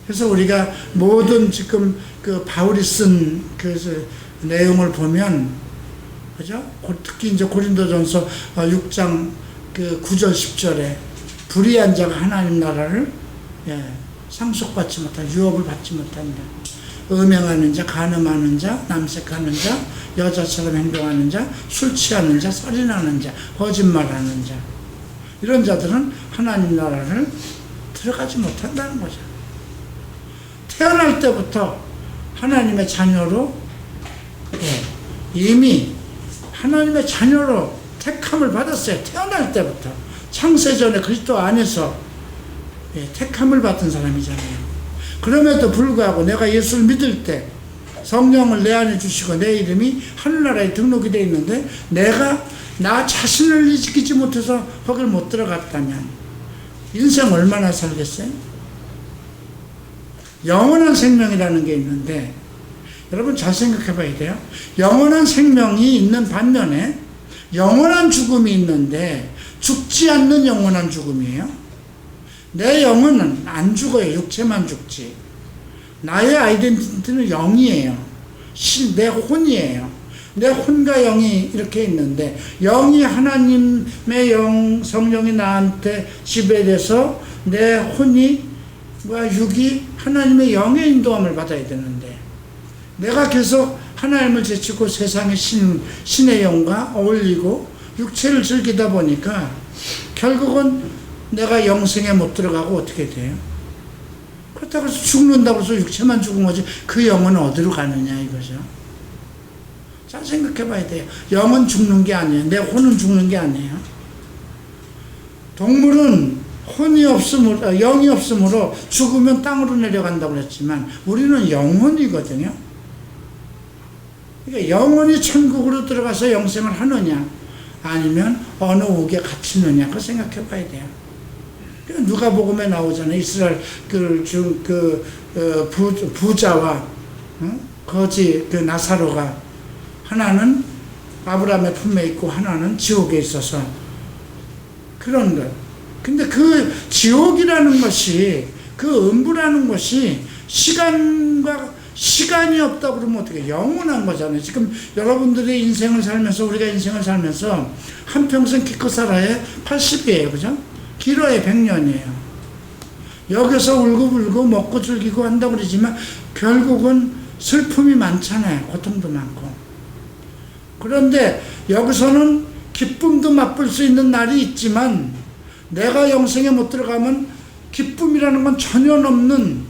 그래서 우리가 모든 지금 그 바울이 쓴 그 내용을 보면, 그죠? 특히 이제 고린도전서 6장 그 9절 10절에 불의한 자가 하나님 나라를 상속받지 못한다, 유업을 받지 못한다. 음행하는 자, 간음하는 자, 남색하는 자, 여자처럼 행동하는 자, 술 취하는 자, 살인하는 자, 거짓말하는 자, 이런 자들은 하나님 나라를 들어가지 못한다는 거죠. 태어날 때부터 하나님의 자녀로, 이미 하나님의 자녀로 택함을 받았어요. 태어날 때부터. 창세전에 그리스도 안에서 택함을 받은 사람이잖아요. 그럼에도 불구하고 내가 예수를 믿을 때 성령을 내 안에 주시고 내 이름이 하늘나라에 등록이 되어 있는데 내가 나 자신을 지키지 못해서 거길 못 들어갔다면 인생 얼마나 살겠어요? 영원한 생명이라는 게 있는데 여러분 잘 생각해 봐야 돼요. 영원한 생명이 있는 반면에 영원한 죽음이 있는데 죽지 않는 영원한 죽음이에요. 내 영은 안 죽어요. 육체만 죽지. 나의 아이덴티티는 영이에요. 내 혼이에요. 내 혼과 영이 이렇게 있는데 영이 하나님의 영, 성령이 나한테 지배돼서 내 혼이 육이 하나님의 영의 인도함을 받아야 되는데 내가 계속 하나님을 제치고 세상의 신의 영과 어울리고 육체를 즐기다 보니까 결국은 내가 영생에 못 들어가고 어떻게 돼요? 그렇다고 해서 죽는다고 해서 육체만 죽은 거지 그 영은 어디로 가느냐 이거죠. 잘 생각해 봐야 돼요. 영은 죽는 게 아니에요. 내 혼은 죽는 게 아니에요. 동물은 혼이 없으므로, 영이 없으므로 죽으면 땅으로 내려간다고 그랬지만 우리는 영혼이거든요. 그러니까 영혼이 천국으로 들어가서 영생을 하느냐 아니면 어느 옥에 갇히느냐 그거 생각해 봐야 돼요. 누가복음에 나오잖아요. 이스라엘 부자와 거지 나사로가 하나는 아브라함의 품에 있고 하나는 지옥에 있어서 그런 것. 근데 그 지옥이라는 것이 그 음부라는 것이 시간이 없다 그러면 어떻게 영원한 거잖아요. 지금 여러분들의 인생을 살면서 우리가 인생을 살면서 한평생 기껏 살아야 80이에요. 그죠? 길어야 100년이에요. 여기서 울고불고 먹고 즐기고 한다고 그러지만 결국은 슬픔이 많잖아요. 고통도 많고. 그런데 여기서는 기쁨도 맛볼 수 있는 날이 있지만 내가 영생에 못 들어가면 기쁨이라는 건 전혀 없는,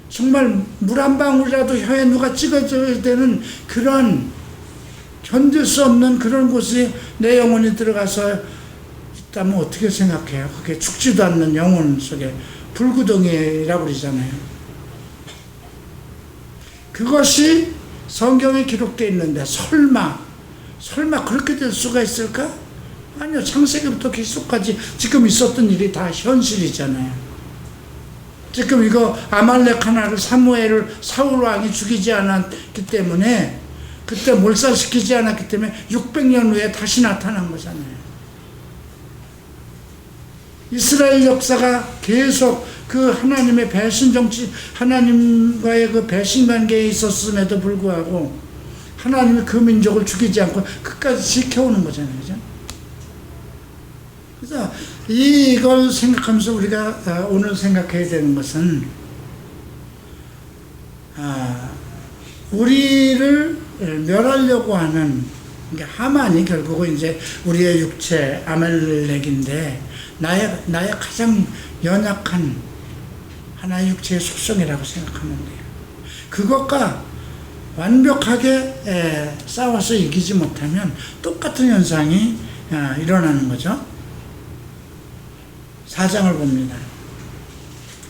정말 물 한 방울이라도 혀에 누가 찍어줘야 되는 그런 견딜 수 없는 그런 곳에 내 영혼이 들어가서 있다면 어떻게 생각해요? 그게 죽지도 않는 영혼 속에 불구덩이라고 그러잖아요. 그것이 성경에 기록되어 있는데 설마 그렇게 될 수가 있을까? 아니요. 창세기부터 계속까지 지금 있었던 일이 다 현실이잖아요. 지금 이거 아말렉 하나를 사울 왕이 죽이지 않았기 때문에, 그때 몰살시키지 않았기 때문에 600년 후에 다시 나타난 거잖아요. 이스라엘 역사가 계속 그 하나님의 배신 정치, 하나님과의 그 배신 관계에 있었음에도 불구하고 하나님이 그 민족을 죽이지 않고 끝까지 지켜오는 거잖아요. 그죠? 그래서 이걸 생각하면서 우리가 오늘 생각해야 되는 것은, 우리를 멸하려고 하는, 그러니까 하만이 결국은 이제 우리의 육체 아말렉인데 나의 가장 연약한 하나의 육체의 속성이라고 생각하면 돼요. 그것과 완벽하게 싸워서 이기지 못하면 똑같은 현상이 일어나는 거죠. 4장을 봅니다.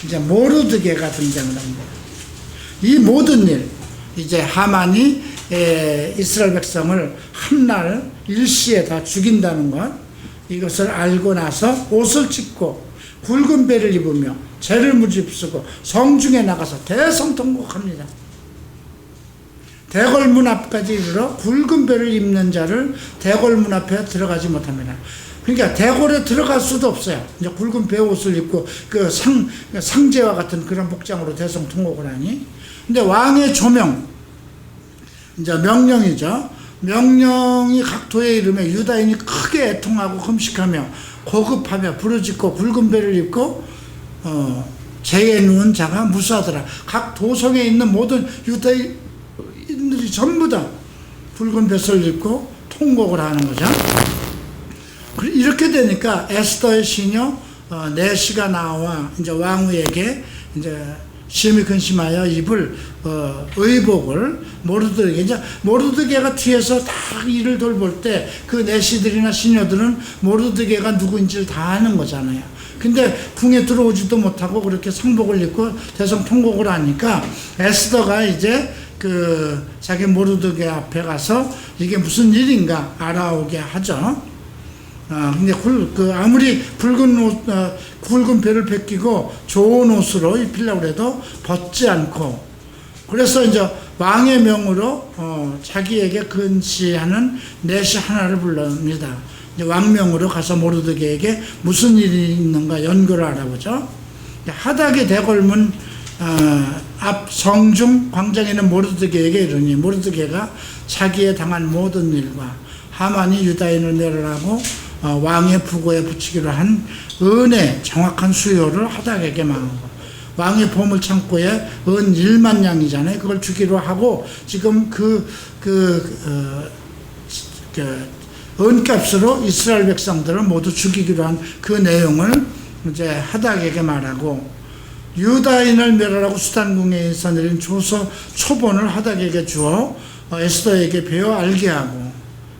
이제 모르드게가 등장을 합니다. 이 모든 일, 이제 하만이 이스라엘 백성을 한날 일시에 다 죽인다는 것, 이것을 알고 나서 옷을 찢고 굵은 배를 입으며 죄를 무릅쓰고 성중에 나가서 대성통곡합니다. 대궐문 앞까지 이르러 굵은 배를 입는 자를 대궐문 앞에 들어가지 못합니다. 그러니까 대궐에 들어갈 수도 없어요. 이제 굵은 배 옷을 입고 그 상제와 같은 그런 복장으로 대성통곡을 하니. 근데 왕의 조명, 이제 명령이죠. 명령이 각도에 이르며 유다인이 크게 애통하고 흠식하며 고급하며 부르짖고 굵은 배를 입고 재에 누운 자가 무수하더라. 각 도성에 있는 모든 유다인들이 전부 다 굵은 뱃을 입고 통곡을 하는 거죠. 이렇게 되니까 에스더의 시녀 내시가 나와 이제 왕후에게 이제 심히 근심하여 입을 의복을 모르드게, 이제 모르드게가 뒤에서 다 일을 돌볼 때 그 내시들이나 시녀들은 모르드게가 누구인지를 다 아는 거잖아요. 근데 궁에 들어오지도 못하고 그렇게 상복을 입고 대성통곡을 하니까 에스더가 이제 그 자기 모르드게 앞에 가서 이게 무슨 일인가 알아오게 하죠. 근데 아무리 굵은 배를 벗기고 좋은 옷으로 입히려고 해도 벗지 않고, 그래서 이제 왕의 명으로 자기에게 근시하는 내시 하나를 불러옵니다. 이제 왕명으로 가서 모르드게에게 무슨 일이 있는가 연구를 알아보죠. 하닥의 대궐문 앞 성중 광장에 있는 모르드게에게 이르니 모르드게가 자기의 당한 모든 일과 하만이 유다인을 멸하라고 왕의 부고에 붙이기로 한 은의 정확한 수요를 하닥에게 망하고, 왕의 보물 창고에 은 1만 양이잖아요. 그걸 주기로 하고 지금 은값으로 이스라엘 백성들을 모두 죽이기로 한 그 내용을 이제 하닥에게 말하고, 유다인을 멸하라고 수단궁에서 내린 초본을 하닥에게 주어 에스더에게 배워 알게 하고,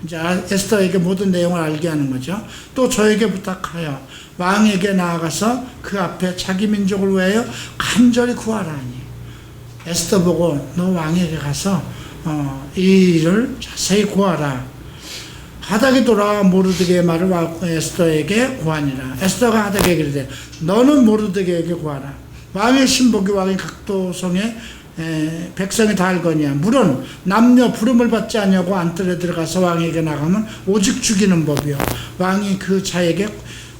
이제 에스더에게 모든 내용을 알게 하는 거죠. 또 저에게 부탁하여 왕에게 나아가서 그 앞에 자기 민족을 위하여 간절히 구하라니. 에스더 보고 너 왕에게 가서 이 일을 자세히 구하라. 하닥이 돌아와 모르드게의 말을 에스더에게 구하니라. 에스더가 하닥에게 이르되 너는 모르드게에게 구하라. 왕의 신복이 왕의 각도성에 백성이 다 알거니와 물론 남녀 부름을 받지 아니하고 안뜰에 들어가서 왕에게 나가면 오직 죽이는 법이요. 왕이 그 자에게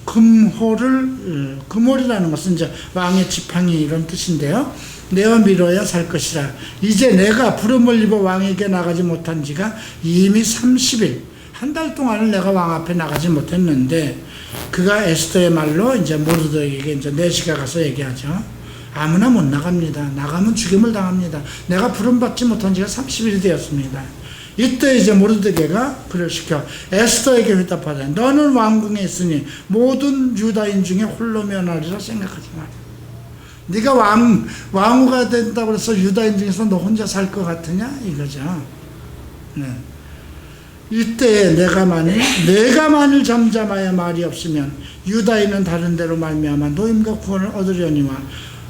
금홀이라는 것은 이제 왕의 지팡이 이런 뜻인데요. 내어 밀어야 살 것이라. 이제 내가 부름을 입어 왕에게 나가지 못한 지가 이미 30일, 한 달 동안을 내가 왕 앞에 나가지 못했는데, 그가 에스더의 말로 이제 모르드게에게 이제 내시가 가서 얘기하죠. 아무나 못 나갑니다. 나가면 죽임을 당합니다. 내가 부름받지 못한 지가 30일이 되었습니다. 이때 이제 모르드게가 그를 시켜 에스더에게 회답하자. 너는 왕궁에 있으니 모든 유다인 중에 홀로 면하리라 생각하지 마라. 네가 왕후가 된다고 해서 유다인 중에서 너 혼자 살 것 같으냐 이거죠. 네. 이때 내가 만일 잠잠하여 말이 없으면 유다인은 다른 데로 말미암아 노임과 구원을 얻으려니와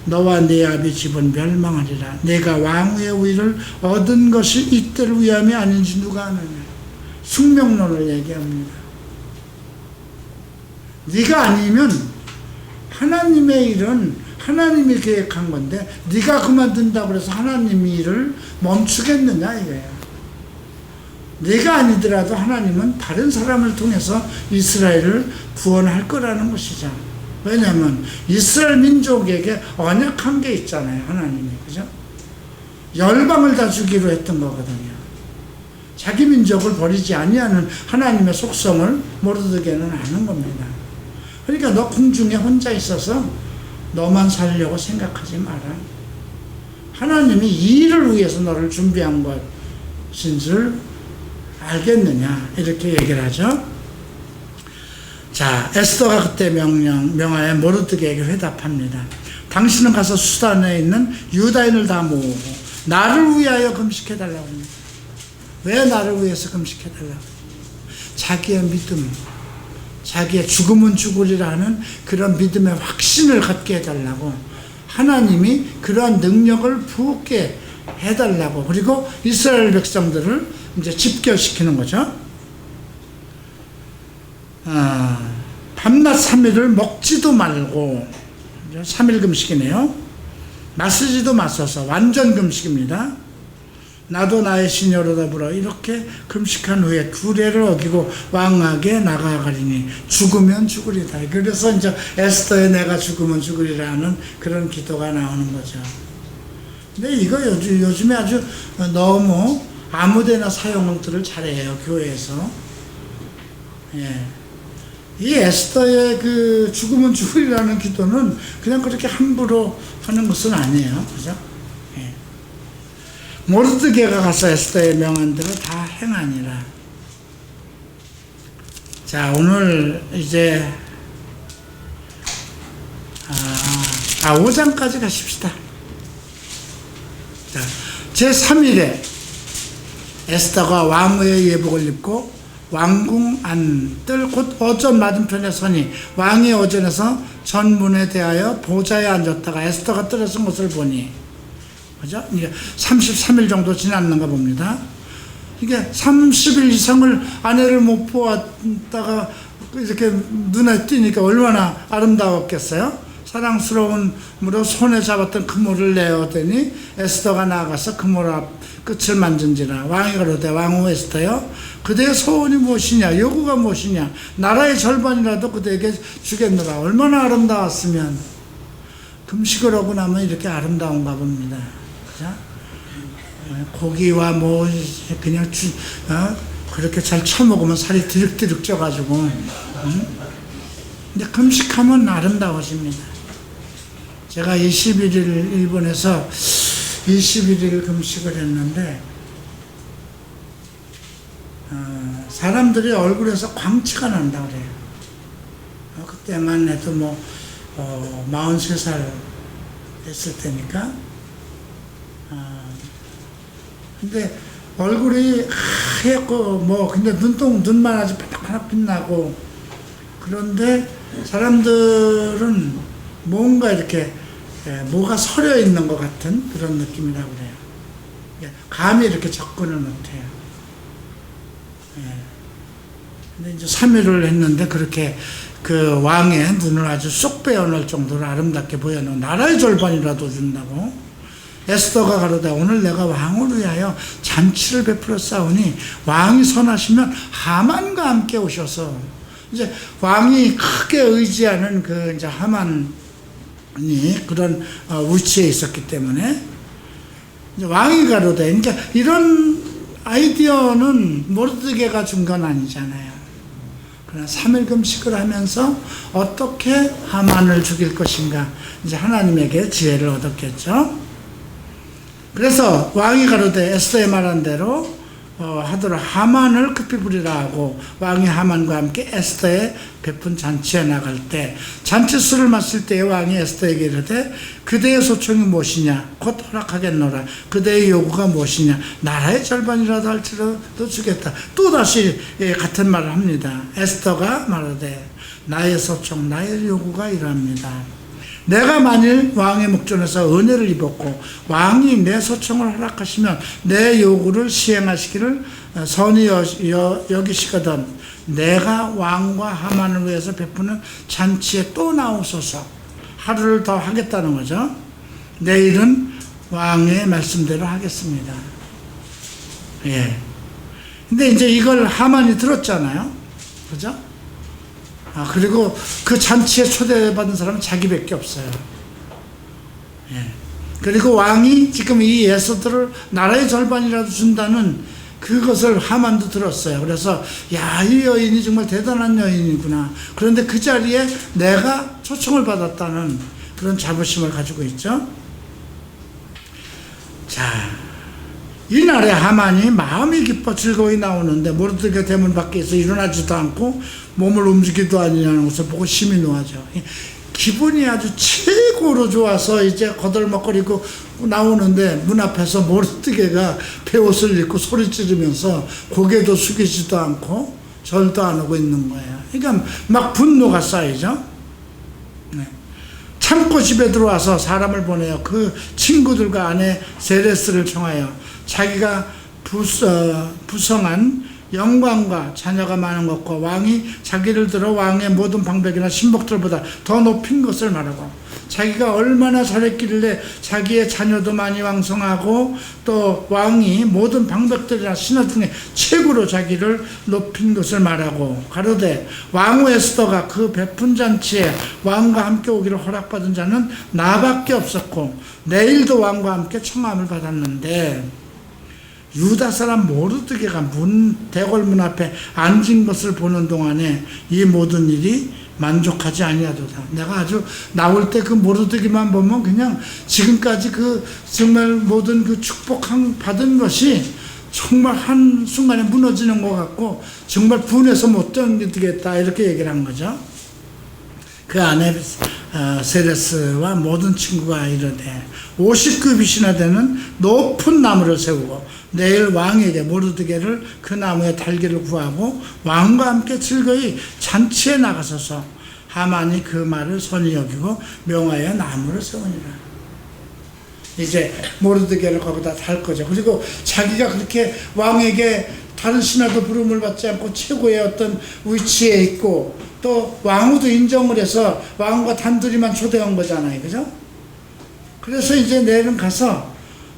너와 네 아비 집은 멸망하리라. 내가 왕후의 우위를 얻은 것이 이때를 위함이 아닌지 누가 아느냐. 숙명론을 얘기합니다. 네가 아니면 하나님의 일은 하나님이 계획한 건데 네가 그만둔다고 해서 하나님의 일을 멈추겠느냐 이거예요. 네가 아니더라도 하나님은 다른 사람을 통해서 이스라엘을 구원할 거라는 것이죠. 왜냐하면 이스라엘 민족에게 언약한 게 있잖아요. 하나님이. 그죠? 열방을 다 주기로 했던 거거든요. 자기 민족을 버리지 아니하는 하나님의 속성을 모르드게는 아는 겁니다. 그러니까 너 궁중에 혼자 있어서 너만 살려고 생각하지 마라. 하나님이 이 일을 위해서 너를 준비한 것인 줄 알겠느냐 이렇게 얘기를 하죠. 자, 에스더가 그때 명하여 모르드게에게 회답합니다. 당신은 가서 수단에 있는 유다인을 다 모으고 나를 위하여 금식해달라고 합니다. 왜 나를 위해서 금식해달라고? 자기의 믿음, 자기의 죽으면 죽으리라는 그런 믿음의 확신을 갖게 해달라고, 하나님이 그러한 능력을 부게 해달라고, 그리고 이스라엘 백성들을 이제 집결시키는 거죠. 밤낮 3일을 먹지도 말고, 3일 금식이네요. 마시지도 마셔서 완전 금식입니다. 나도 나의 시녀로 더불어 이렇게 금식한 후에 규례를 어기고 왕에게 나아가리니 죽으면 죽으리다. 그래서 이제 에스더의 내가 죽으면 죽으리라는 그런 기도가 나오는 거죠. 근데 이거 요즘에 아주 너무 아무데나 사용들을 잘해요, 교회에서. 예. 이 에스더의 그 죽으면 죽으리라는 기도는 그냥 그렇게 함부로 하는 것은 아니에요. 그죠? 예. 모르드게가 가서 에스더의 명한 대로 다 행하니라. 자, 오늘 이제 5장까지 가십시다. 자, 제3일에 에스더가 왕후의 예복을 입고 왕궁 안뜰 곧 어전 맞은편에 서니 왕이 어전에서 전문에 대하여 보좌에 앉았다가 에스더가 뜰에 선 것을 보니, 그죠? 이게 33일 정도 지났는가 봅니다. 이게 30일 이상을 아내를 못 보았다가 이렇게 눈에 띄니까 얼마나 아름다웠겠어요? 사랑스러움으로 손에 잡았던 그물을 내어대니 에스더가 나아가서 그물 앞 끝을 만진지라. 왕이 가로되 왕후 에스더여, 그대의 소원이 무엇이냐, 요구가 무엇이냐, 나라의 절반이라도 그대에게 주겠노라. 얼마나 아름다웠으면. 금식을 하고 나면 이렇게 아름다운가 봅니다. 그죠? 고기와 뭐 그냥 그렇게 잘 처먹으면 살이 드륵드륵 쪄가지고, 근데 금식하면 아름다워집니다. 제가 21일 일본에서 21일 금식을 했는데 사람들이 얼굴에서 광채가 난다고 그래요. 그때만 해도 뭐 43살 됐을 때니까. 근데 얼굴이 하얗고 뭐 근데 눈만 아주 바닥바닥 빛나고, 그런데 사람들은 뭔가 이렇게 뭐가 서려 있는 것 같은 그런 느낌이라고 그래요. 감히 이렇게 접근을 못해요. 근데 이제 3일을 했는데 그렇게 그 왕의 눈을 아주 쏙 빼어놓을 정도로 아름답게 보여놓은, 나라의 절반이라도 준다고. 에스더가 가로되 오늘 내가 왕을 위하여 잔치를 베풀어 싸우니 왕이 선하시면 하만과 함께 오셔서, 이제 왕이 크게 의지하는 그 이제 하만이 그런 위치에 있었기 때문에 이제 왕이 가로되, 그러니까 이런 아이디어는 모르드게가 준 건 아니잖아요. 그러나 3일 금식을 하면서 어떻게 하만을 죽일 것인가, 이제 하나님에게 지혜를 얻었겠죠. 그래서 왕이 가로되 에스더의 말한 대로 하도록 하만을 급히 부리라 하고 왕이 하만과 함께 에스더의 베푼 잔치에 나갈 때 잔치술을 마실 때에 왕이 에스더에게 이르되 그대의 소청이 무엇이냐 곧 허락하겠노라. 그대의 요구가 무엇이냐 나라의 절반이라도 할지라도 주겠다. 또다시 같은 말을 합니다. 에스더가 말하되 나의 소청 나의 요구가 이러합니다. 내가 만일 왕의 목전에서 은혜를 입었고 왕이 내 소청을 허락하시면 내 요구를 시행하시기를 선히 여기시거든 내가 왕과 하만을 위해서 베푸는 잔치에 또 나오소서. 하루를 더 하겠다는 거죠. 내일은 왕의 말씀대로 하겠습니다. 예. 근데 이제 이걸 하만이 들었잖아요. 그죠? 그리고 그 잔치에 초대받은 사람은 자기밖에 없어요. 예. 그리고 왕이 지금 이 에스더를 나라의 절반이라도 준다는 그것을 하만도 들었어요. 그래서 야, 이 여인이 정말 대단한 여인이구나. 그런데 그 자리에 내가 초청을 받았다는 그런 자부심을 가지고 있죠. 자, 이날에 하만이 마음이 기뻐 즐거이 나오는데 모르드게 대문 밖에서 일어나지도 않고 몸을 움직이지도 아니냐는 것을 보고 심히 노하죠. 기분이 아주 최고로 좋아서 이제 거들먹거리고 나오는데 문 앞에서 모르드게가 베옷을 입고 소리 지르면서 고개도 숙이지도 않고 절도 안 하고 있는 거예요. 그러니까 막 분노가 쌓이죠. 네. 참고 집에 들어와서 사람을 보내요. 그 친구들과 아내 세레스를 청하여 자기가 부성한 영광과 자녀가 많은 것과 왕이 자기를 들어 왕의 모든 방백이나 신복들보다 더 높인 것을 말하고 자기가 얼마나 잘했길래 자기의 자녀도 많이 왕성하고 또 왕이 모든 방백들이나 신하 중에 최고로 자기를 높인 것을 말하고 가로되 왕후 에스더가 그 베푼 잔치에 왕과 함께 오기를 허락받은 자는 나밖에 없었고 내일도 왕과 함께 청함을 받았는데 유다 사람 모르드게가 대궐문 앞에 앉은 것을 보는 동안에 이 모든 일이 만족하지 아니하도다. 내가 아주 나올 때 그 모르드게만 보면 그냥 지금까지 그 정말 모든 그 축복 받은 것이 정말 한순간에 무너지는 것 같고 정말 분해서 못 견디겠다 이렇게 얘기를 한 거죠. 그 아내 세레스와 모든 친구가 이르되 50규빗이나 되는 높은 나무를 세우고 내일 왕에게 모르드게를 그 나무에 달기를 구하고 왕과 함께 즐거이 잔치에 나가서서 하만이 그 말을 선히 여기고 명하여 나무를 세우니라. 이제 모르드게를 거기다 달 거죠. 그리고 자기가 그렇게 왕에게 다른 신하도 부름을 받지 않고 최고의 어떤 위치에 있고 또 왕후도 인정을 해서 왕과 단둘이만 초대한 거잖아요. 그죠? 그래서 이제 내일은 가서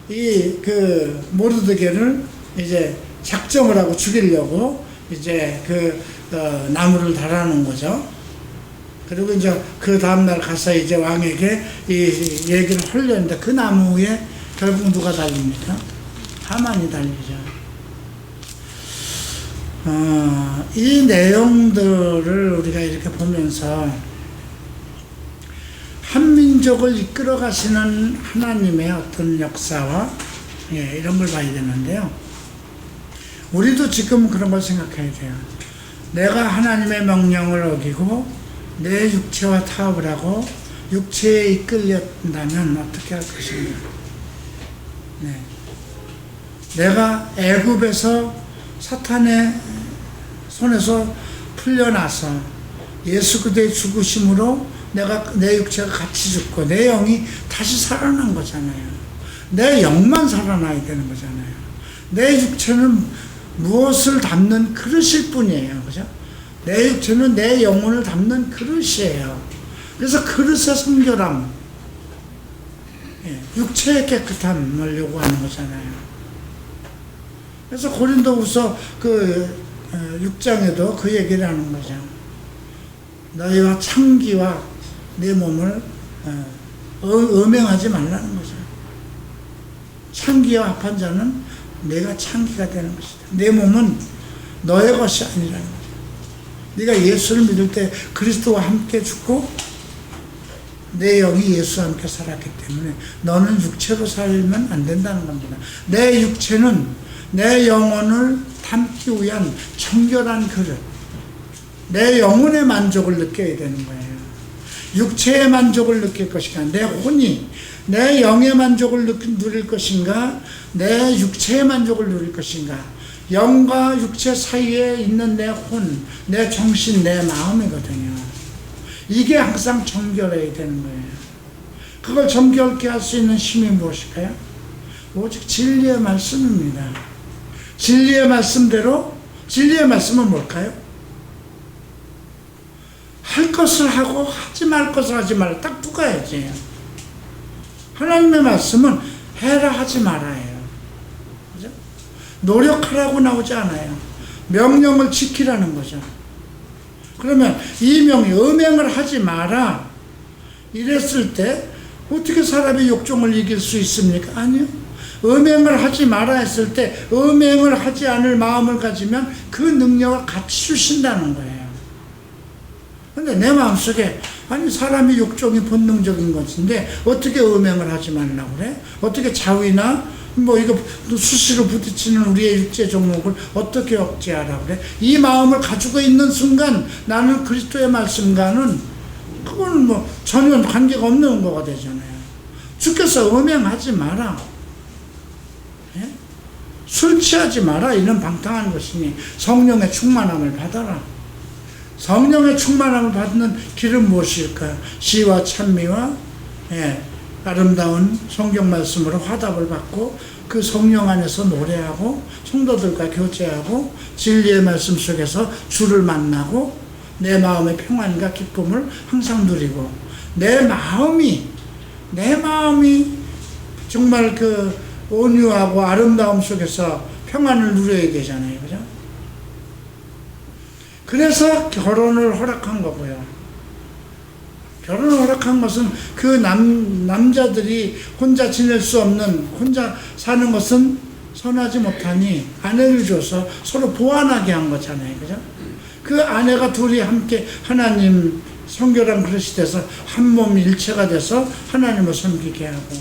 그 모르드게를 이제 작정을 하고 죽이려고 이제 나무를 달아놓은 거죠. 그리고 이제 그 다음날 가서 이제 왕에게 이 얘기를 하려는데 그 나무에 결국 누가 달립니까? 하만이 달리죠. 이 내용들을 우리가 이렇게 보면서 한민족을 이끌어 가시는 하나님의 어떤 역사와 이런 걸 봐야 되는데요. 우리도 지금 그런 걸 생각해야 돼요. 내가 하나님의 명령을 어기고 내 육체와 타협을 하고 육체에 이끌렸다면 어떻게 할 것인가. 네. 내가 애굽에서 사탄의 손에서 풀려나서 예수 그리스도의 죽으심으로 내 육체가 같이 죽고 내 영이 다시 살아난 거잖아요. 내 영만 살아나야 되는 거잖아요. 내 육체는 무엇을 담는 그릇일 뿐이에요. 그죠? 내 육체는 내 영혼을 담는 그릇이에요. 그래서 그릇의 성결함, 육체의 깨끗함을 요구하는 거잖아요. 그래서 고린도후서 6장에도 그 얘기를 하는 거죠. 너희와 창기와 내 몸을 음행하지 말라는 거죠. 창기와 합한 자는 내가 창기가 되는 것이다. 내 몸은 너의 것이 아니라는 거죠. 네가 예수를 믿을 때 그리스도와 함께 죽고 내 영이 예수와 함께 살았기 때문에 너는 육체로 살면 안 된다는 겁니다. 내 육체는 내 영혼을 담기 위한 정결한 그릇, 내 영혼의 만족을 느껴야 되는 거예요. 육체의 만족을 느낄 것인가, 내 혼이 내 영의 만족을 누릴 것인가, 내 육체의 만족을 누릴 것인가. 영과 육체 사이에 있는 내 혼, 내 정신, 내 마음이거든요. 이게 항상 정결해야 되는 거예요. 그걸 정결케 할 수 있는 힘이 무엇일까요? 오직 진리의 말씀입니다. 진리의 말씀대로, 진리의 말씀은 뭘까요? 할 것을 하고 하지 말 것을 하지 말라. 딱 두 가지예요. 하나님의 말씀은 해라 하지 말아예요. 그죠? 노력하라고 나오지 않아요. 명령을 지키라는 거죠. 그러면 이 명이 음행을 하지 마라 이랬을 때 어떻게 사람의 욕종을 이길 수 있습니까? 아니요. 음행을 하지 마라 했을 때 음행을 하지 않을 마음을 가지면 그 능력을 같이 주신다는 거예요. 근데 내 마음속에 아니 사람의 욕종이 본능적인 것인데 어떻게 음행을 하지 말라고 그래? 어떻게 자위나 뭐 이거 수시로 부딪히는 우리의 육체 종목을 어떻게 억제하라고 그래? 이 마음을 가지고 있는 순간 나는 그리스도의 말씀과는 그거는 뭐 전혀 관계가 없는 거가 되잖아요. 주께서 음행하지 마라, 예? 술 취하지 마라 이는 방탕한 것이니 성령의 충만함을 받아라. 성령의 충만함을 받는 길은 무엇일까요? 시와 찬미와 아름다운 성경 말씀으로 화답을 받고 그 성령 안에서 노래하고 성도들과 교제하고 진리의 말씀 속에서 주를 만나고 내 마음의 평안과 기쁨을 항상 누리고 내 마음이 정말 그 온유하고 아름다움 속에서 평안을 누려야 되잖아요. 그죠? 그래서 결혼을 허락한 거고요. 결혼을 허락한 것은 그 남자들이 혼자 지낼 수 없는, 혼자 사는 것은 선하지 못하니 아내를 줘서 서로 보완하게 한 거잖아요. 그죠? 그 아내가 둘이 함께 하나님 성결한 그릇이 돼서 한 몸 일체가 돼서 하나님을 섬기게 하고.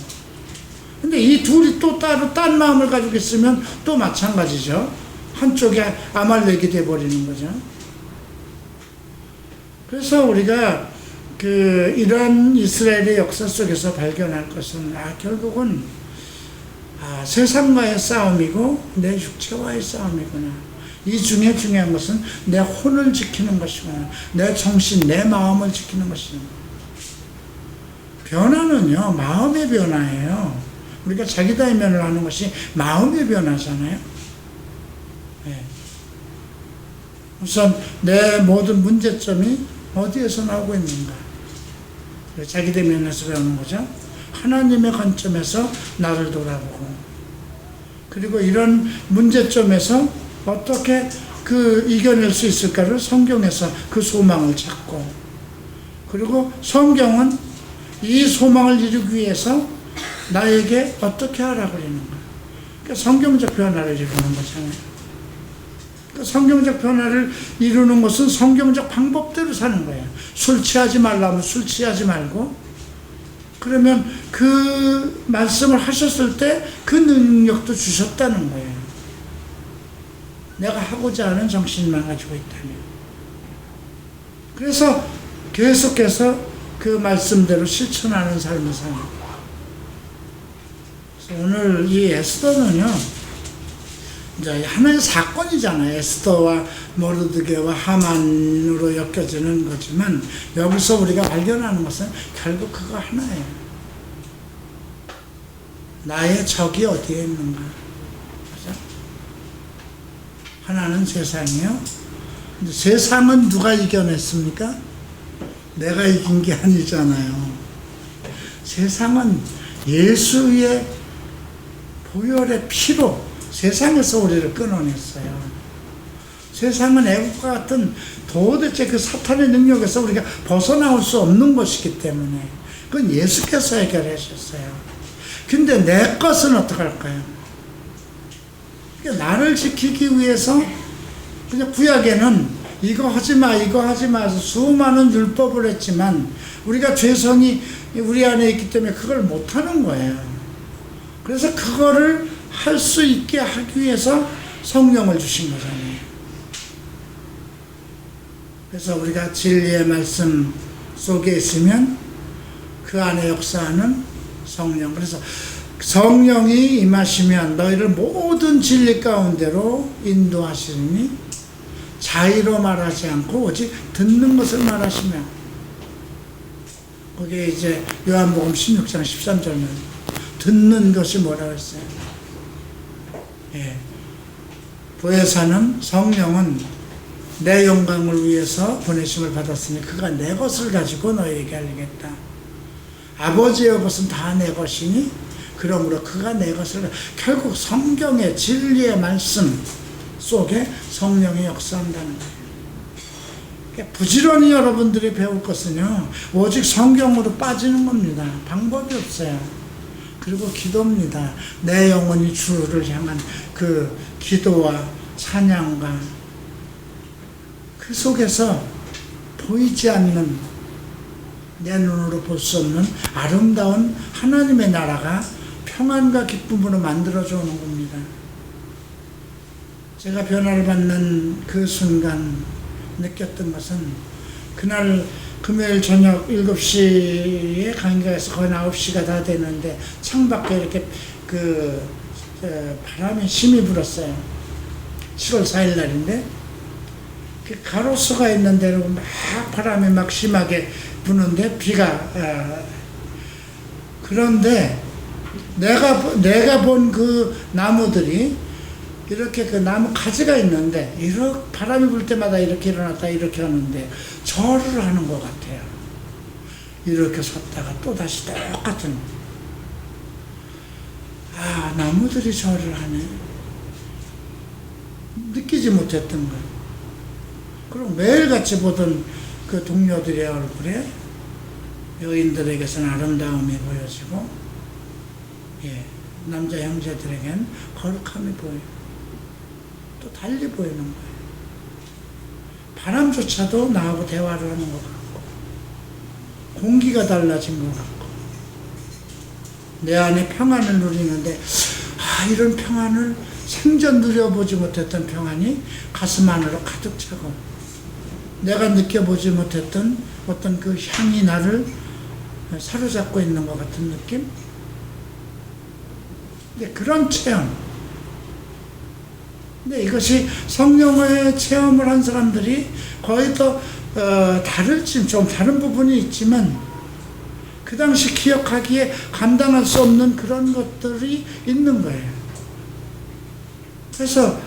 근데 이 둘이 또 따로 딴 마음을 가지고 있으면 또 마찬가지죠. 한쪽에 아말렉이 돼버리는 거죠. 그래서 우리가 이런 이스라엘의 역사 속에서 발견할 것은 결국은 세상과의 싸움이고 내 육체와의 싸움이구나. 이 중에 중요한 것은 내 혼을 지키는 것이구나. 내 정신, 내 마음을 지키는 것이구나. 변화는요, 마음의 변화예요. 우리가 자기다이면을 하는 것이 마음의 변화잖아요. 네. 우선 내 모든 문제점이 어디에서 나오고 있는가? 자기대면에서 배우는 거죠. 하나님의 관점에서 나를 돌아보고, 그리고 이런 문제점에서 어떻게 이겨낼 수 있을까를 성경에서 그 소망을 찾고, 그리고 성경은 이 소망을 이루기 위해서 나에게 어떻게 하라고 그러는가. 그러니까 성경적 변화를 이루는 거잖아요. 성경적 변화를 이루는 것은 성경적 방법대로 사는 거예요. 술 취하지 말라면 술 취하지 말고, 그러면 그 말씀을 하셨을 때 그 능력도 주셨다는 거예요. 내가 하고자 하는 정신만 가지고 있다면. 그래서 계속해서 그 말씀대로 실천하는 삶을 사는 거예요. 그래서 오늘 이 에스더는요, 이제 하나의 사건이잖아요. 에스더와 모르드게와 하만으로 엮여지는 거지만 여기서 우리가 발견하는 것은 결국 그거 하나예요. 나의 적이 어디에 있는가. 그죠? 하나는 세상이요. 근데 세상은 누가 이겨냈습니까? 내가 이긴 게 아니잖아요. 세상은 예수의 보혈의 피로 세상에서 우리를 끊어냈어요. 세상은 애국과 같은 도대체 그 사탄의 능력에서 우리가 벗어나올 수 없는 것이기 때문에 그건 예수께서 해결하셨어요. 근데 내 것은 어떡할까요? 그러니까 나를 지키기 위해서 그냥 구약에는 이거 하지 마, 이거 하지 마 해서 수많은 율법을 했지만 우리가 죄성이 우리 안에 있기 때문에 그걸 못하는 거예요. 그래서 그거를 할 수 있게 하기 위해서 성령을 주신 거잖아요. 그래서 우리가 진리의 말씀 속에 있으면 그 안에 역사하는 성령. 그래서 성령이 임하시면 너희를 모든 진리 가운데로 인도하시니 자의로 말하지 않고 오직 듣는 것을 말하시며. 거기에 이제 요한복음 16장 13절은 듣는 것이 뭐라고 했어요? 예. 보혜사는 성령은 내 영광을 위해서 보내심을 받았으니 그가 내 것을 가지고 너희에게 알리겠다. 아버지의 것은 다 내 것이니 그러므로 그가 내 것을, 결국 성경의 진리의 말씀 속에 성령이 역사한다는 거예요. 부지런히 여러분들이 배울 것은요, 오직 성경으로 빠지는 겁니다. 방법이 없어요. 그리고 기도입니다. 내 영혼이 주를 향한 그 기도와 찬양과 그 속에서 보이지 않는, 내 눈으로 볼 수 없는 아름다운 하나님의 나라가 평안과 기쁨으로 만들어져 오는 겁니다. 제가 변화를 받는 그 순간 느꼈던 것은, 그날 금요일 저녁 7시에 강의가 있어 거의 9시가 다 되는데 창밖에 이렇게 바람이 심히 불었어요. 7월 4일 날인데 그 가로수가 있는 데로 막 바람이 막 심하게 부는데 비가 그런데 내가 본 그 나무들이 이렇게 그 나무 가지가 있는데 이렇게 바람이 불 때마다 이렇게 일어났다 이렇게 하는데 절을 하는 것 같아요. 이렇게 섰다가 또 다시 똑같은, 나무들이 절을 하네. 느끼지 못했던 걸. 그리고 매일같이 보던 그 동료들의 얼굴에 여인들에게서는 아름다움이 보여지고, 남자 형제들에겐 거룩함이 보여요. 또 달리 보이는 거예요. 바람조차도 나하고 대화를 하는 것 같고, 공기가 달라진 것 같고, 내 안에 평안을 누리는데, 이런 평안을 생전 누려보지 못했던 평안이 가슴 안으로 가득 차고, 내가 느껴보지 못했던 어떤 그 향이 나를 사로잡고 있는 것 같은 느낌? 근데 그런 체험. 근데 이것이 성령의 체험을 한 사람들이 거의 더 다를지, 좀 다른 부분이 있지만, 그 당시 기억하기에 감당할 수 없는 그런 것들이 있는 거예요. 그래서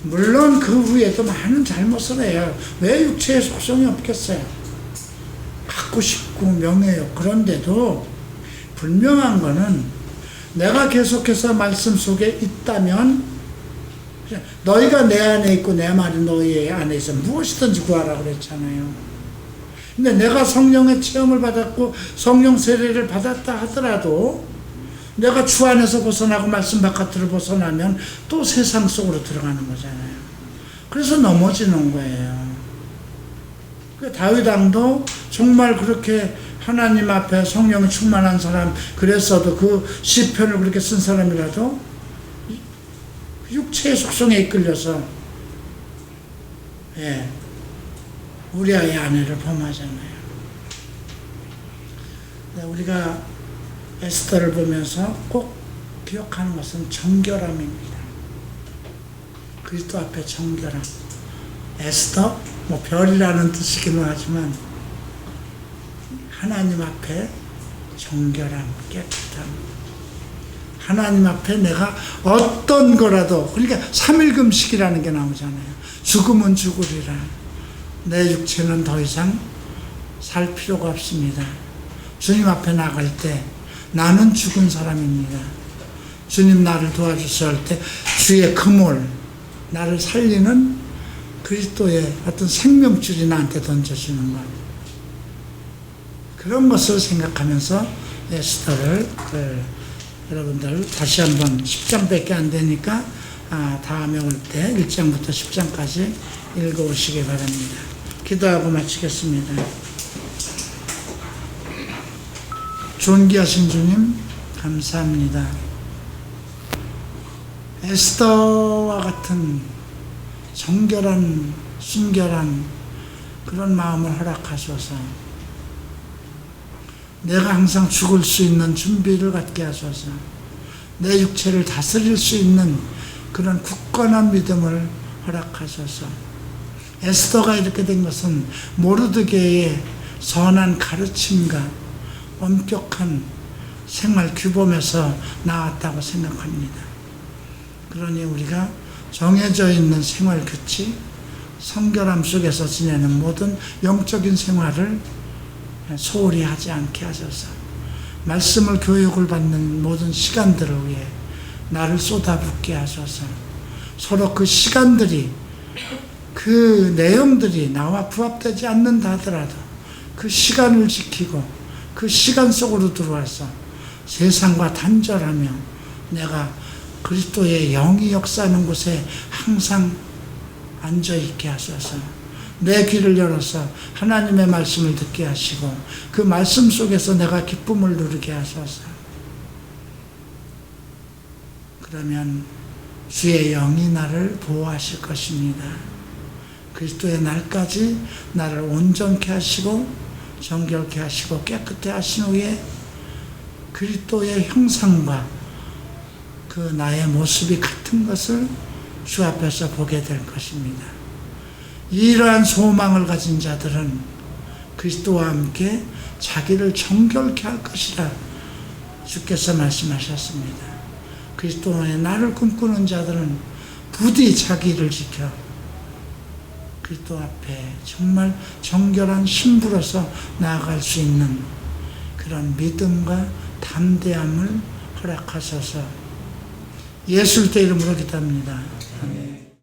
물론 그 후에도 많은 잘못을 해요. 왜 육체의 속성이 없겠어요? 갖고 싶고 명예욕. 그런데도 분명한 거는 내가 계속해서 말씀 속에 있다면, 너희가 내 안에 있고 내 말이 너희 안에 있어 무엇이든지 구하라고 그랬잖아요. 근데 내가 성령의 체험을 받았고 성령 세례를 받았다 하더라도 내가 주 안에서 벗어나고 말씀 바깥으로 벗어나면 또 세상 속으로 들어가는 거잖아요. 그래서 넘어지는 거예요. 다윗 왕도 정말 그렇게 하나님 앞에 성령이 충만한 사람, 그랬어도 그 시편을 그렇게 쓴 사람이라도 육체의 속성에 이끌려서 우리아의 아내를 범하잖아요. 우리가 에스더를 보면서 꼭 기억하는 것은 정결함입니다. 그리스도 앞에 정결함. 에스더, 별이라는 뜻이기는 하지만 하나님 앞에 정결함, 깨끗함. 하나님 앞에 내가 어떤 거라도, 그러니까 3일 금식이라는 게 나오잖아요. 죽으면 죽으리라. 내 육체는 더 이상 살 필요가 없습니다. 주님 앞에 나갈 때 나는 죽은 사람입니다. 주님 나를 도와주셔 할 때 주의 그물, 나를 살리는 그리스도의 어떤 생명줄이 나한테 던져주는 것. 그런 것을 생각하면서 에스더를 여러분들 다시 한번 10장밖에 안 되니까 다음에 올 때 1장부터 10장까지 읽어오시기 바랍니다. 기도하고 마치겠습니다. 존귀하신 주님 감사합니다. 에스더와 같은 정결한 순결한 그런 마음을 허락하소서. 내가 항상 죽을 수 있는 준비를 갖게 하소서. 내 육체를 다스릴 수 있는 그런 굳건한 믿음을 허락하소서. 에스더가 이렇게 된 것은 모르드게의 선한 가르침과 엄격한 생활 규범에서 나왔다고 생각합니다. 그러니 우리가 정해져 있는 생활 규칙, 성결함 속에서 지내는 모든 영적인 생활을 소홀히 하지 않게 하소서. 말씀을 교육을 받는 모든 시간들을 위해 나를 쏟아붓게 하소서. 서로 그 시간들이, 그 내용들이 나와 부합되지 않는다 하더라도 그 시간을 지키고 그 시간 속으로 들어와서 세상과 단절하며 내가 그리스도의 영이 역사하는 곳에 항상 앉아있게 하소서. 내 귀를 열어서 하나님의 말씀을 듣게 하시고 그 말씀 속에서 내가 기쁨을 누리게 하소서. 그러면 주의 영이 나를 보호하실 것입니다. 그리스도의 날까지 나를 온전케 하시고 정결케 하시고 깨끗해 하신 후에 그리스도의 형상과 그 나의 모습이 같은 것을 주 앞에서 보게 될 것입니다. 이러한 소망을 가진 자들은 그리스도와 함께 자기를 정결케 할 것이라 주께서 말씀하셨습니다. 그리스도의 나를 꿈꾸는 자들은 부디 자기를 지켜 그리스도 앞에 정말 정결한 신부로서 나아갈 수 있는 그런 믿음과 담대함을 허락하소서. 예수의 이름으로 기도합니다. 아멘.